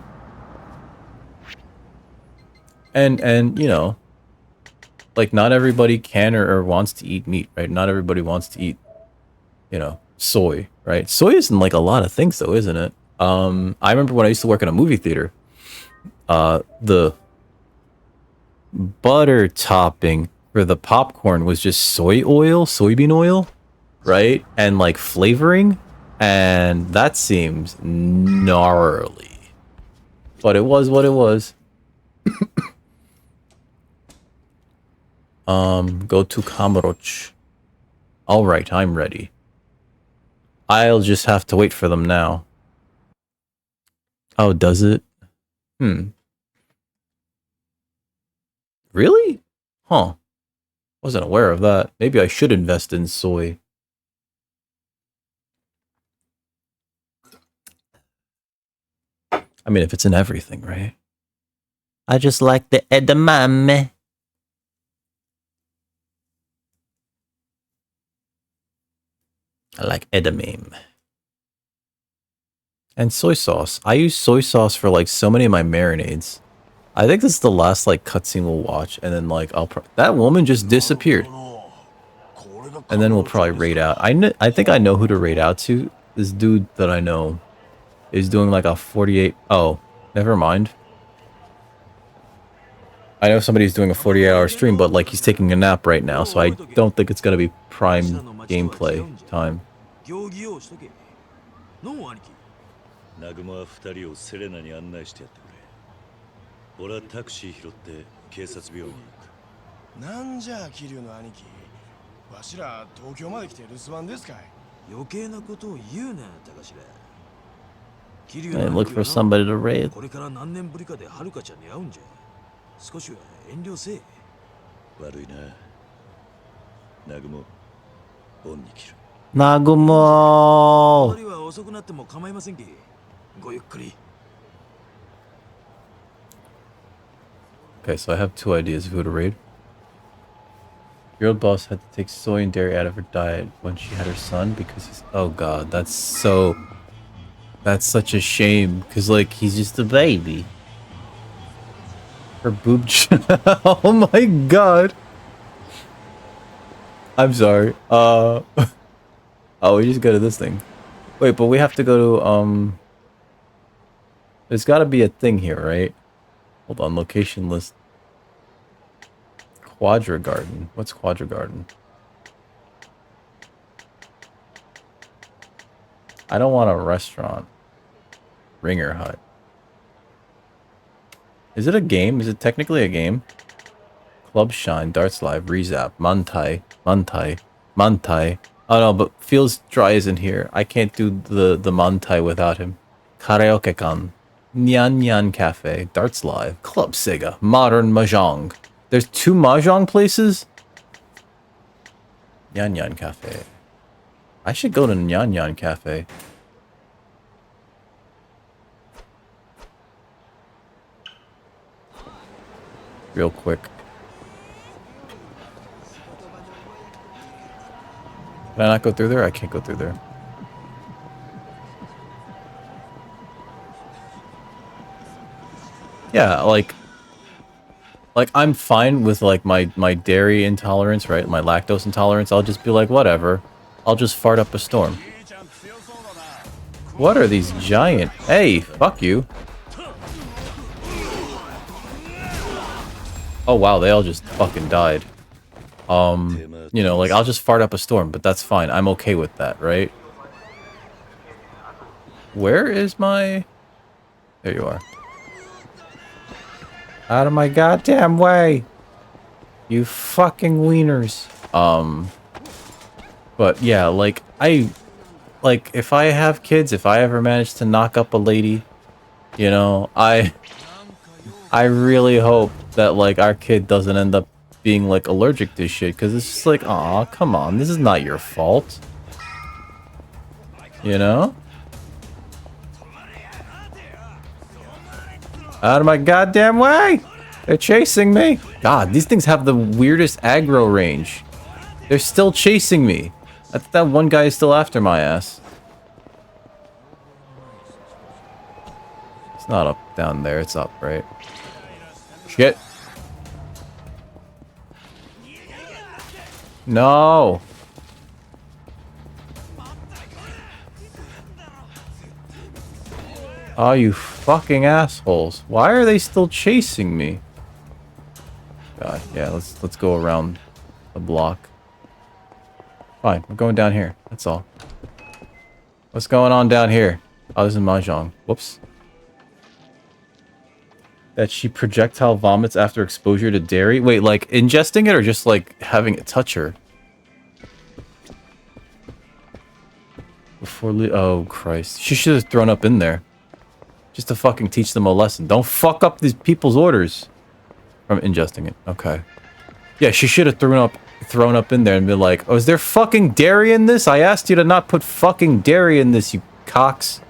and you know, like not everybody can or wants to eat meat, right? Not everybody wants to eat, you know, soy, right? Soy isn't like a lot of things though, isn't it? I remember when I used to work in a movie theater, the butter topping for the popcorn was just soy oil, soybean oil, right? And like flavoring, and that seems gnarly. But it was what it was. Go to Kamuroch. Alright, I'm ready. I'll just have to wait for them now. Oh, does it? Really? Huh. Wasn't aware of that. Maybe I should invest in soy. I mean, if it's in everything, right? I just like the edamame. I like edamame. And soy sauce. I use soy sauce for like so many of my marinades. I think this is the last like cutscene we'll watch, and then like that woman just disappeared. And then we'll probably raid out. I think I know who to raid out to. This dude that I know is doing like a 48. Oh, never mind. I know somebody's doing a 48-hour stream, but like he's taking a nap right now, so I don't think it's gonna be prime gameplay time. And look for somebody to raid. Nagumo! Okay, so I have two ideas of who to raid. Your old boss had to take soy and dairy out of her diet when she had her son because he's... Oh god, that's so... That's such a shame, because, like, he's just a baby. Her boob... Oh my god! I'm sorry. Oh, we just go to this thing. Wait, but we have to go to, There's gotta be a thing here, right? Hold on, location list. Quadra Garden. What's Quadra Garden? I don't want a restaurant. Ringer Hut. Is it a game? Is it technically a game? Club Shine, Darts Live, Rezap, Mantai, Mantai, Mantai. Oh no, but Feels Dry isn't here. I can't do the Mantai without him. Karaoke-kan. Nyan Nyan Cafe, Darts Live, Club Sega, Modern Mahjong. There's 2 Mahjong places? Nyan Nyan Cafe. I should go to Nyan Nyan Cafe. Real quick. Can I not go through there? I can't go through there. Yeah, like I'm fine with like my dairy intolerance, right? My lactose intolerance. I'll just be like, whatever. I'll just fart up a storm. What are these giant? Hey, fuck you. Oh wow, they all just fucking died. You know, like I'll just fart up a storm, but that's fine. I'm okay with that, right? Where is my... There you are. Out of my goddamn way! You fucking wieners. But yeah, like, if I have kids, if I ever manage to knock up a lady, you know, I really hope that, like, our kid doesn't end up being, like, allergic to shit, because it's just like, aw, come on, this is not your fault. You know? Out of my goddamn way! They're chasing me! God, these things have the weirdest aggro range. They're still chasing me. I think that one guy is still after my ass. It's not up down there, it's up, right? Shit. No! Oh, you fucking assholes. Why are they still chasing me? God, yeah, let's go around the block. Fine, we're going down here. That's all. What's going on down here? Oh, this is Mahjong. Whoops. That she projectile vomits after exposure to dairy? Wait, like ingesting it or just like having it touch her? Before oh, Christ. She should have thrown up in there. Just to fucking teach them a lesson. Don't fuck up these people's orders. From ingesting it. Okay. Yeah, she should have thrown up in there and been like, oh, is there fucking dairy in this? I asked you to not put fucking dairy in this, you cocks.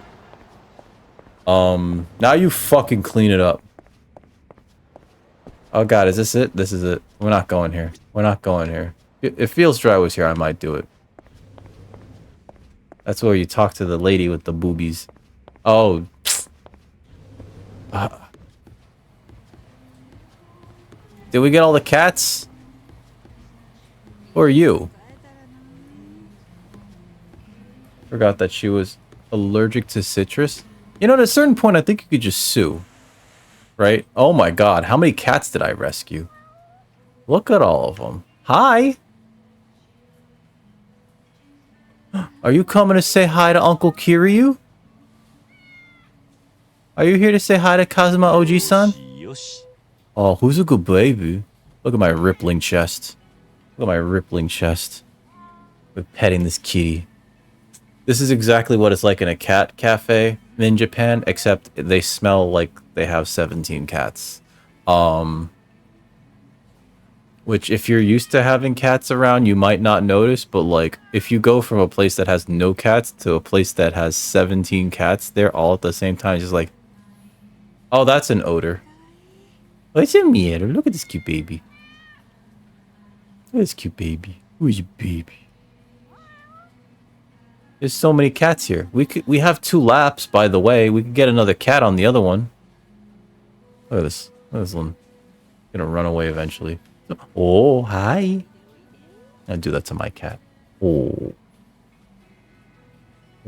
Now you fucking clean it up. Oh god, is this it? This is it. We're not going here. We're not going here. If Feels Dry was here, I might do it. That's where you talk to the lady with the boobies. Oh. Did we get all the cats? Who are you? Forgot that she was allergic to citrus. You know, at a certain point, I think you could just sue. Right? Oh my god, how many cats did I rescue? Look at all of them. Hi! Are you coming to say hi to Uncle Kiryu? Are you here to say hi to Kazuma Oji-san? Oh, who's a good baby? Look at my rippling chest. Look at my rippling chest. We're petting this kitty. This is exactly what it's like in a cat cafe in Japan, except they smell like they have 17 cats. Which, if you're used to having cats around, you might not notice, but like, if you go from a place that has no cats to a place that has 17 cats, they're all at the same time, just like, oh, that's an odor. Oh, it's a mirror. Look at this cute baby. Look at this cute baby. Who's your baby? There's so many cats here. We have 2 laps, by the way. We could get another cat on the other one. Look at this. Look at this one. Gonna run away eventually. Oh, hi. I'll do that to my cat. Oh.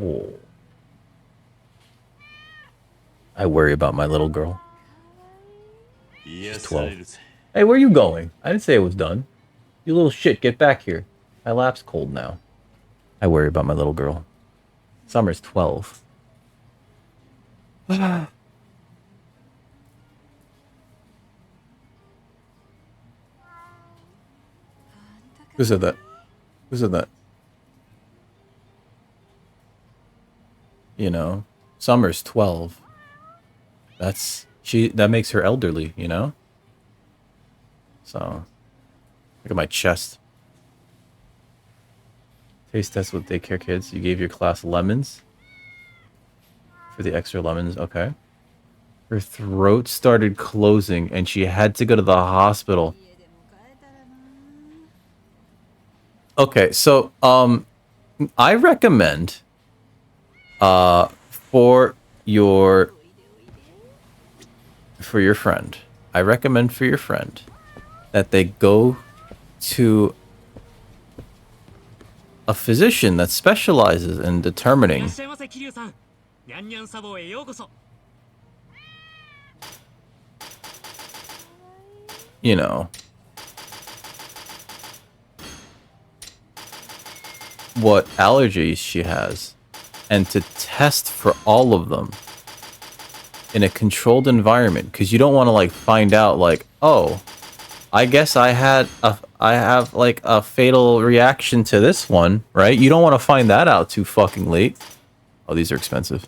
Oh. I worry about my little girl. She's 12. Hey, where are you going? I didn't say it was done. You little shit, get back here. My lap's cold now. I worry about my little girl. Summer's 12. Who said that? Who said that? You know, Summer's 12. That makes her elderly, you know? So, look at my chest. Taste test with daycare kids. You gave your class lemons. For the extra lemons, okay. Her throat started closing and she had to go to the hospital. Okay, so, I recommend, for your friend, that they go to a physician that specializes in determining you know, what allergies she has, and to test for all of them in a controlled environment, because you don't want to like find out like, oh, I guess I have like a fatal reaction to this one, right? You don't want to find that out too fucking late. Oh, these are expensive.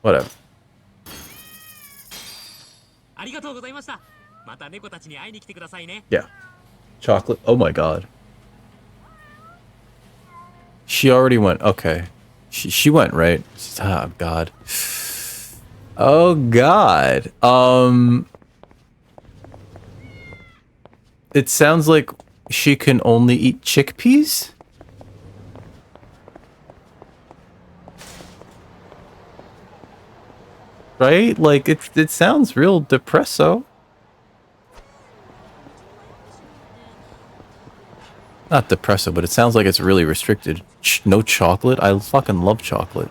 Whatever. Yeah. Chocolate. Oh my god. She already went. Okay. She went, right? Oh, God. Oh, God. It sounds like she can only eat chickpeas? Right? Like, it sounds real depresso. Not depressive, but it sounds like it's really restricted. No chocolate? I fucking love chocolate.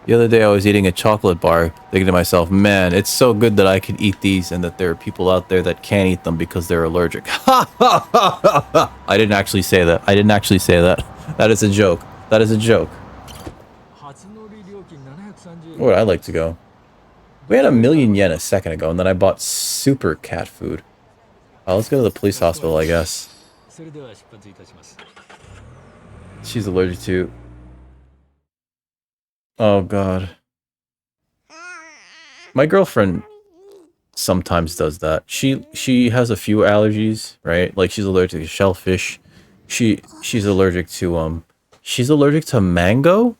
The other day I was eating a chocolate bar, thinking to myself, man, it's so good that I could eat these and that there are people out there that can't eat them because they're allergic. I didn't actually say that. I didn't actually say that. That is a joke. That is a joke. Where would I like to go? We had 1,000,000 yen a second ago, and then I bought super cat food. Oh, let's go to the police hospital, I guess. She's allergic to... Oh, God. My girlfriend sometimes does that. She has a few allergies, right? Like, she's allergic to shellfish. She's allergic to, she's allergic to mango.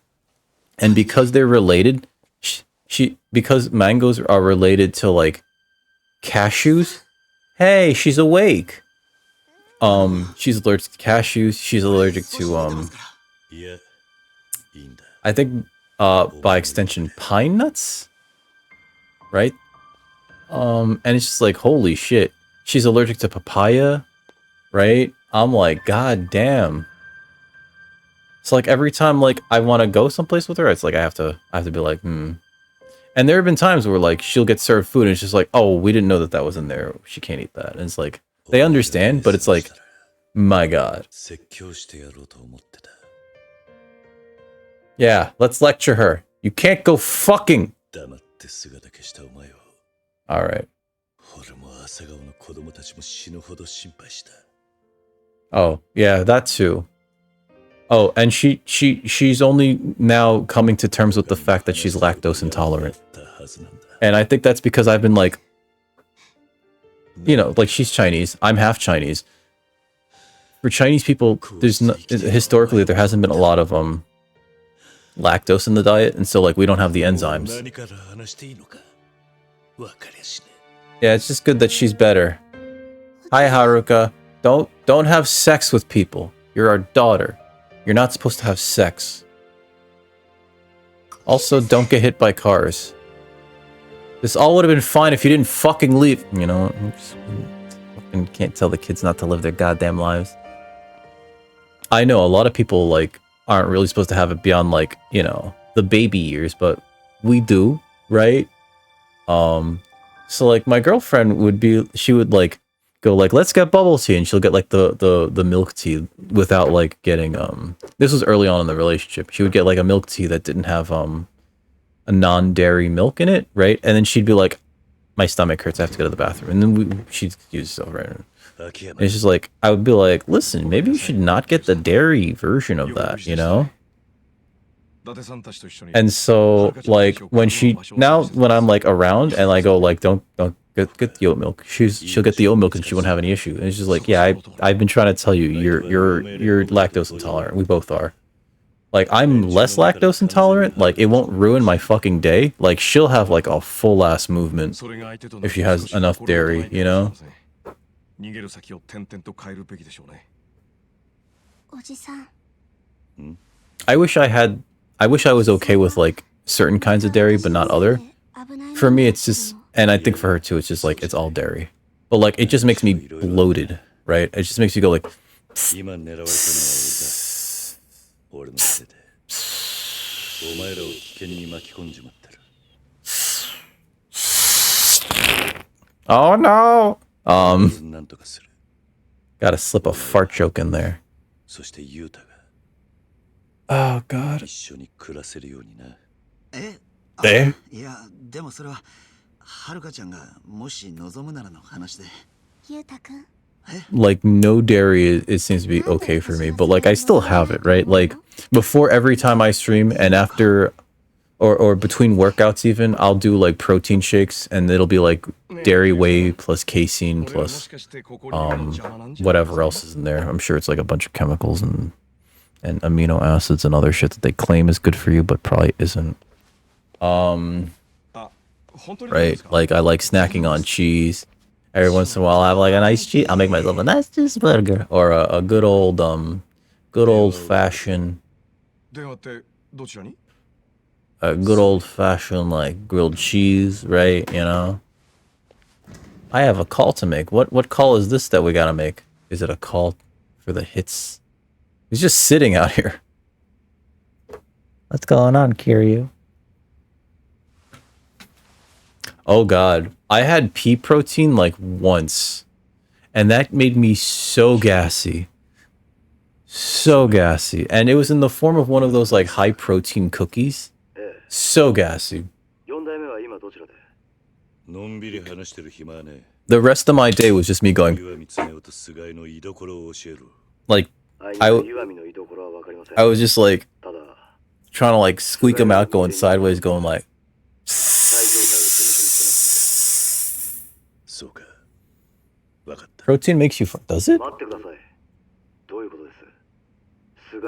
And because they're related... because mangoes are related to like cashews. Hey, she's awake. She's allergic to cashews. She's allergic to I think by extension pine nuts, right? And it's just like holy shit. She's allergic to papaya, right? I'm like, god damn. So like every time like I want to go someplace with her, it's like I have to be like, And there have been times where, like, she'll get served food and it's just like, oh, we didn't know that that was in there. She can't eat that. And it's like, they understand, but it's like, my god. Yeah, let's lecture her. You can't go fucking... Alright. Oh, yeah, that too. Oh, and she's only now coming to terms with the fact that she's lactose intolerant. And I think that's because I've been like, you know, like she's Chinese. I'm half Chinese. For Chinese people, there's no, historically there hasn't been a lot of lactose in the diet, and so like we don't have the enzymes. Yeah, it's just good that she's better. Hi Haruka. Don't have sex with people. You're our daughter. You're not supposed to have sex. Also, don't get hit by cars. This all would have been fine if you didn't fucking leave. You know, fucking can't tell the kids not to live their goddamn lives. I know a lot of people like aren't really supposed to have it beyond like, you know, the baby years, but we do, right? So like my girlfriend would be, she would like go like, let's get bubble tea, and she'll get like the milk tea without like getting this was early on in the relationship. She would get like a milk tea that didn't have a non-dairy milk in it, right? And then she'd be like, my stomach hurts, I have to go to the bathroom. And then she'd use stuff, right? And it's just like, I would be like, listen, maybe you should not get the dairy version of that, you know? And so like when when I'm like around and I go like, don't get the oat milk, she'll get the oat milk and she won't have any issue. And it's just like, yeah, I've been trying to tell you, you're lactose intolerant. We both are. Like, I'm less lactose intolerant. Like, it won't ruin my fucking day. Like, she'll have like a full ass movement if she has enough dairy, you know? I wish I was okay with like certain kinds of dairy, but not other. For me, it's just, and I think for her too, it's just like, it's all dairy. But like, it just makes me bloated, right? It just makes you go like... Oh no! Gotta slip a fart joke in there. Oh god. Eh? Like, no dairy, it seems to be okay for me, but like I still have it, right? Like before every time I stream and after or between workouts even, I'll do like protein shakes, and it'll be like dairy whey plus casein plus whatever else is in there. I'm sure it's like a bunch of chemicals and amino acids and other shit that they claim is good for you, but probably isn't. Right? Like I like snacking on cheese. Every once in a while, I have like a nice cheese. I'll make myself a nice cheeseburger or a good old fashioned. A good old fashioned like grilled cheese, right? You know. I have a call to make. What call is this that we gotta make? Is it a call for the hits? He's just sitting out here. What's going on, Kiryu? Oh god, I had pea protein like once, and that made me so gassy. So gassy, and it was in the form of one of those like high protein cookies. So gassy. The rest of my day was just me going. Like, I was just like trying to like squeak them out, going sideways, going like. Protein makes you does it?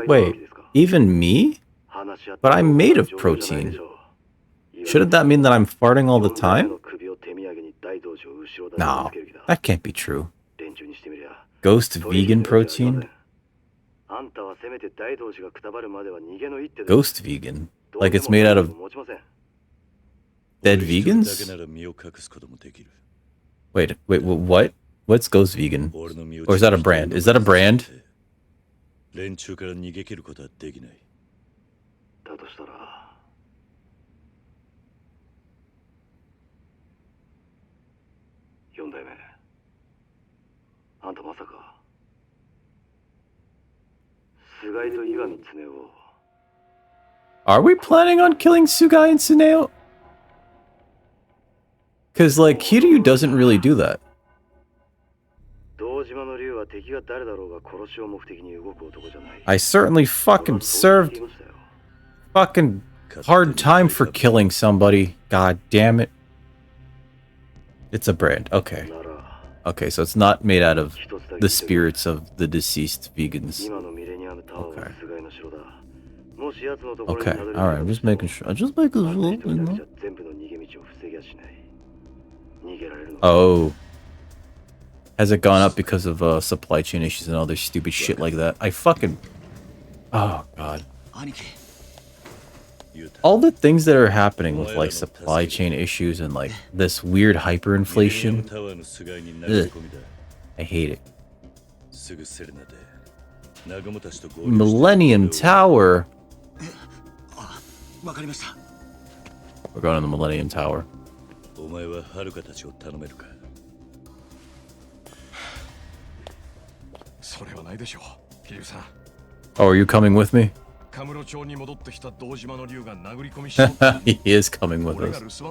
Wait, even me? But I'm made of protein. Shouldn't that mean that I'm farting all the time? No, that can't be true. Ghost vegan protein? Ghost vegan? Like it's made out of dead vegans? Wait, what? What's Ghost Vegan? Or is that a brand? Is that a brand? Are we planning on killing Sugai and Tsuneo? Because, like, Kiryu doesn't really do that. I certainly fucking served fucking hard time for killing somebody. God damn it. It's a brand. Okay. Okay, so it's not made out of the spirits of the deceased vegans. Okay. Okay, alright, I'm just making sure. You know? Oh. Has it gone up because of supply chain issues and other stupid shit like that? I fucking... Oh, God. All the things that are happening with, like, supply chain issues and, like, this weird hyperinflation. Ugh. I hate it. Millennium Tower. We're going to the Millennium Tower. Oh, are you coming with me? He is coming with us.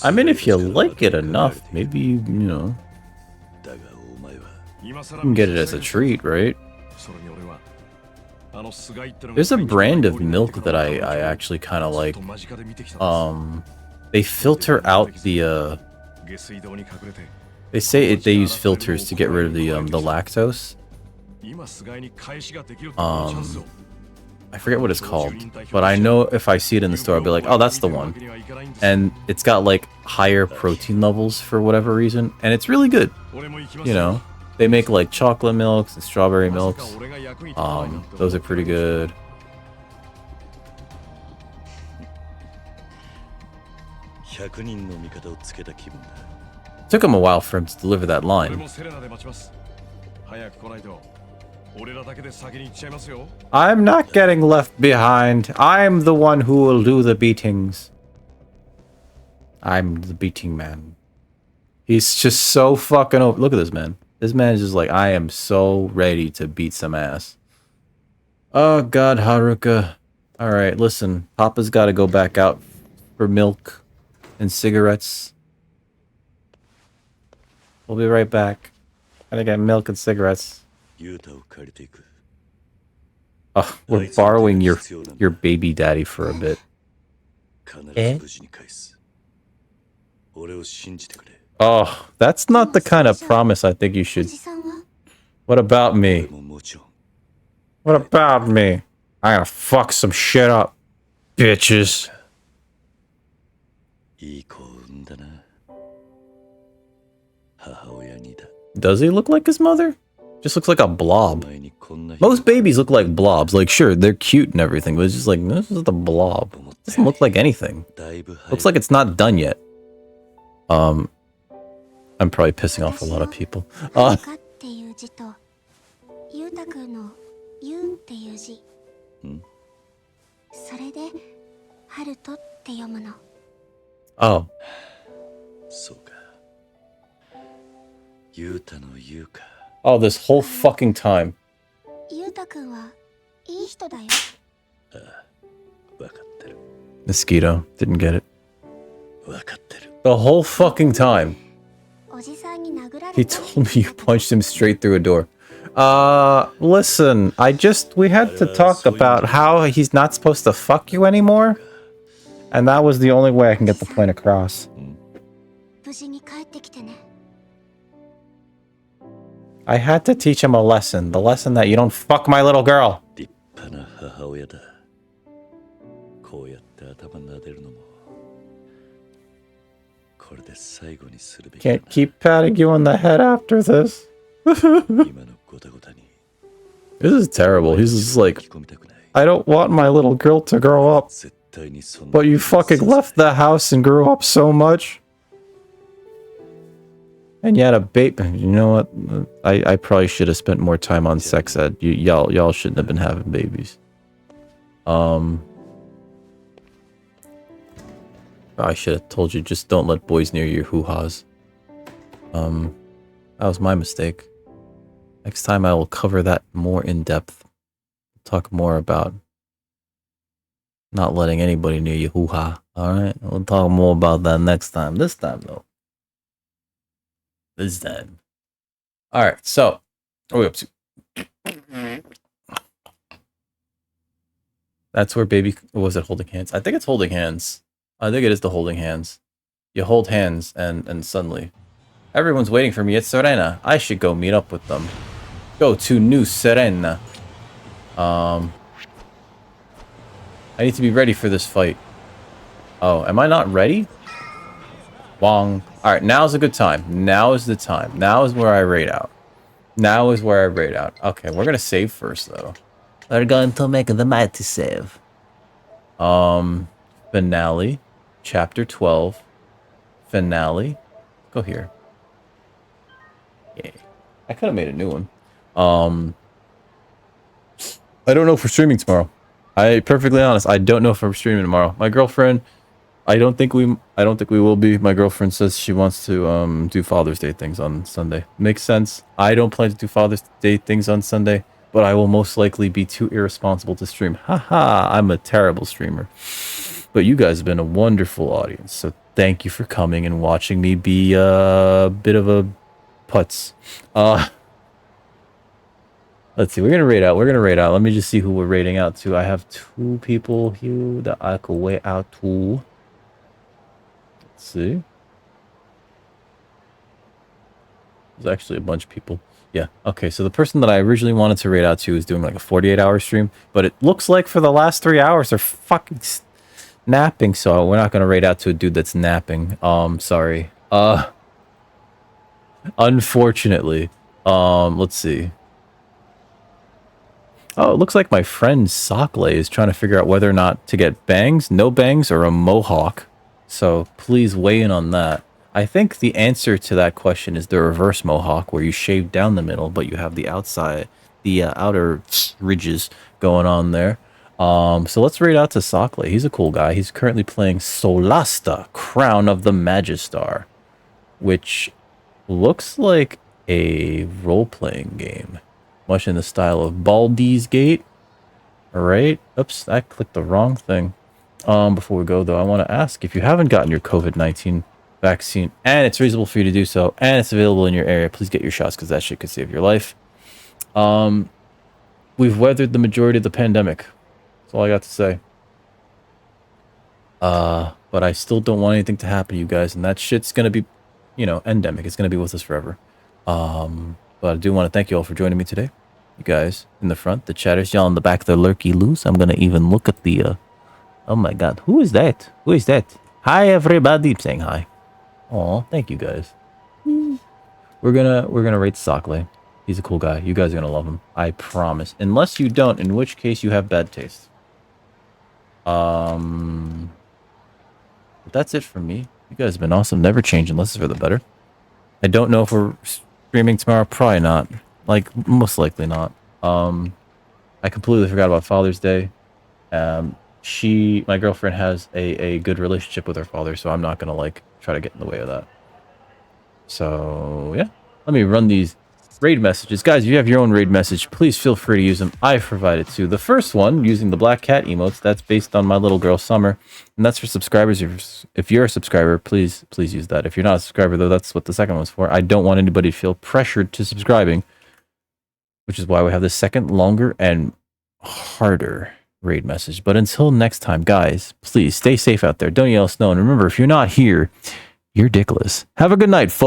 I mean, if you like it enough, maybe, you know, you can get it as a treat, right? There's a brand of milk that I actually kind of like. They filter out the, they say they use filters to get rid of the lactose. I forget what it's called, but I know if I see it in the store, I'll be like, oh, that's the one. And it's got like higher protein levels for whatever reason, and it's really good. You know, they make like chocolate milks and strawberry milks. Those are pretty good. Took him a while for him to deliver that line. I'm not getting left behind. I'm the one who will do the beatings. I'm the beating man. He's just so fucking over. Look at this man. This man is just like, I am so ready to beat some ass. Oh god, Haruka. Alright, listen. Papa's gotta go back out for milk. and cigarettes. We'll be right back. I think I got milk and cigarettes. Oh, we're borrowing your baby daddy for a bit. Eh? Oh, that's not the kind of promise I think you should. What about me? What about me? I gotta fuck some shit up, bitches. Does he look like his mother? Just looks like a blob. Most babies look like blobs. Like, sure, they're cute and everything, but it's just like, this is the blob. It doesn't look like anything. Looks like it's not done yet. I'm probably pissing off a lot of people. Oh. Oh, this whole fucking time. Mosquito. Didn't get it. The whole fucking time. He told me you punched him straight through a door. Listen, we had to talk about how he's not supposed to fuck you anymore. And that was the only way I can get the point across. I had to teach him a lesson. The lesson that you don't fuck my little girl. Can't keep patting you on the head after this. This is terrible. He's just like, I don't want my little girl to grow up. But you fucking left the house and grew up so much. And you had a baby. You know what? I probably should have spent more time on sex ed. Y'all shouldn't have been having babies. I should have told you, just don't let boys near your hoo-has. That was my mistake. Next time I will cover that more in depth. Talk more about not letting anybody near your hoo-ha. Alright? We'll talk more about that next time. This time, though. This time. Alright, so. What are we up to? That's where baby... What was it? Holding hands? I think it's holding hands. I think it is the holding hands. You hold hands and suddenly... Everyone's waiting for me at Serena. I should go meet up with them. Go to New Serena. I need to be ready for this fight. Oh, am I not ready? Wong. Alright, now's a good time. Now is the time. Now is where I raid out. Now is where I raid out. Okay, we're gonna save first, though. We're going to make the mighty save. Finale. Chapter 12. Finale. Go here. Yeah. I could have made a new one. I don't know if we're streaming tomorrow. Perfectly honest, I don't know if we're streaming tomorrow. My girlfriend, I don't think we will be. My girlfriend says she wants to do Father's Day things on Sunday. Makes sense. I don't plan to do Father's Day things on Sunday, but I will most likely be too irresponsible to stream. Haha, I'm a terrible streamer. But you guys have been a wonderful audience, so thank you for coming and watching me be a bit of a putz. Let's see, we're gonna rate out. Let me just see who we're rating out to. I have 2 people here that I could wait out to. Let's see. There's actually a bunch of people. Yeah, okay, so the person that I originally wanted to rate out to is doing like a 48-hour stream, but it looks like for the last 3 hours they're fucking napping, so we're not gonna rate out to a dude that's napping. Sorry. Unfortunately. Let's see. Oh, it looks like my friend Sokle is trying to figure out whether or not to get bangs, no bangs, or a mohawk. So please weigh in on that. I think the answer to that question is the reverse mohawk, where you shave down the middle, but you have the outside, the outer ridges going on there. So let's rate out to Sokle. He's a cool guy. He's currently playing Solasta, Crown of the Magistar, which looks like a role-playing game. Much in the style of Baldur's Gate. Alright. Oops, I clicked the wrong thing. Before we go, though, I want to ask if you haven't gotten your COVID-19 vaccine, and it's reasonable for you to do so, and it's available in your area, please get your shots, because that shit could save your life. We've weathered the majority of the pandemic. That's all I got to say. But I still don't want anything to happen to you guys, and that shit's gonna be, you know, endemic. It's gonna be with us forever. But I do want to thank you all for joining me today. You guys in the front, the chatters, y'all in the back, the lurky loose. I'm gonna even look at the, oh my god, who is that? Who is that? Hi, everybody. I'm saying hi. Aw, thank you guys. We're gonna rate Sockley. He's a cool guy. You guys are gonna love him. I promise. Unless you don't, in which case you have bad taste. But that's it from me. You guys have been awesome. Never change unless it's for the better. I don't know if we're streaming tomorrow. Probably not. Like, most likely not. I completely forgot about Father's Day. My girlfriend has a good relationship with her father, so I'm not gonna, like, try to get in the way of that. So, yeah. Let me run these raid messages. Guys, if you have your own raid message, please feel free to use them. I've provided two. The first one, using the black cat emotes, that's based on my little girl, Summer. And that's for subscribers. If you're a subscriber, please use that. If you're not a subscriber, though, that's what the second one's for. I don't want anybody to feel pressured to subscribing, which is why we have the second, longer, and harder raid message. But until next time, guys, please stay safe out there. Don't yell snow. And remember, if you're not here, you're dickless. Have a good night, folks.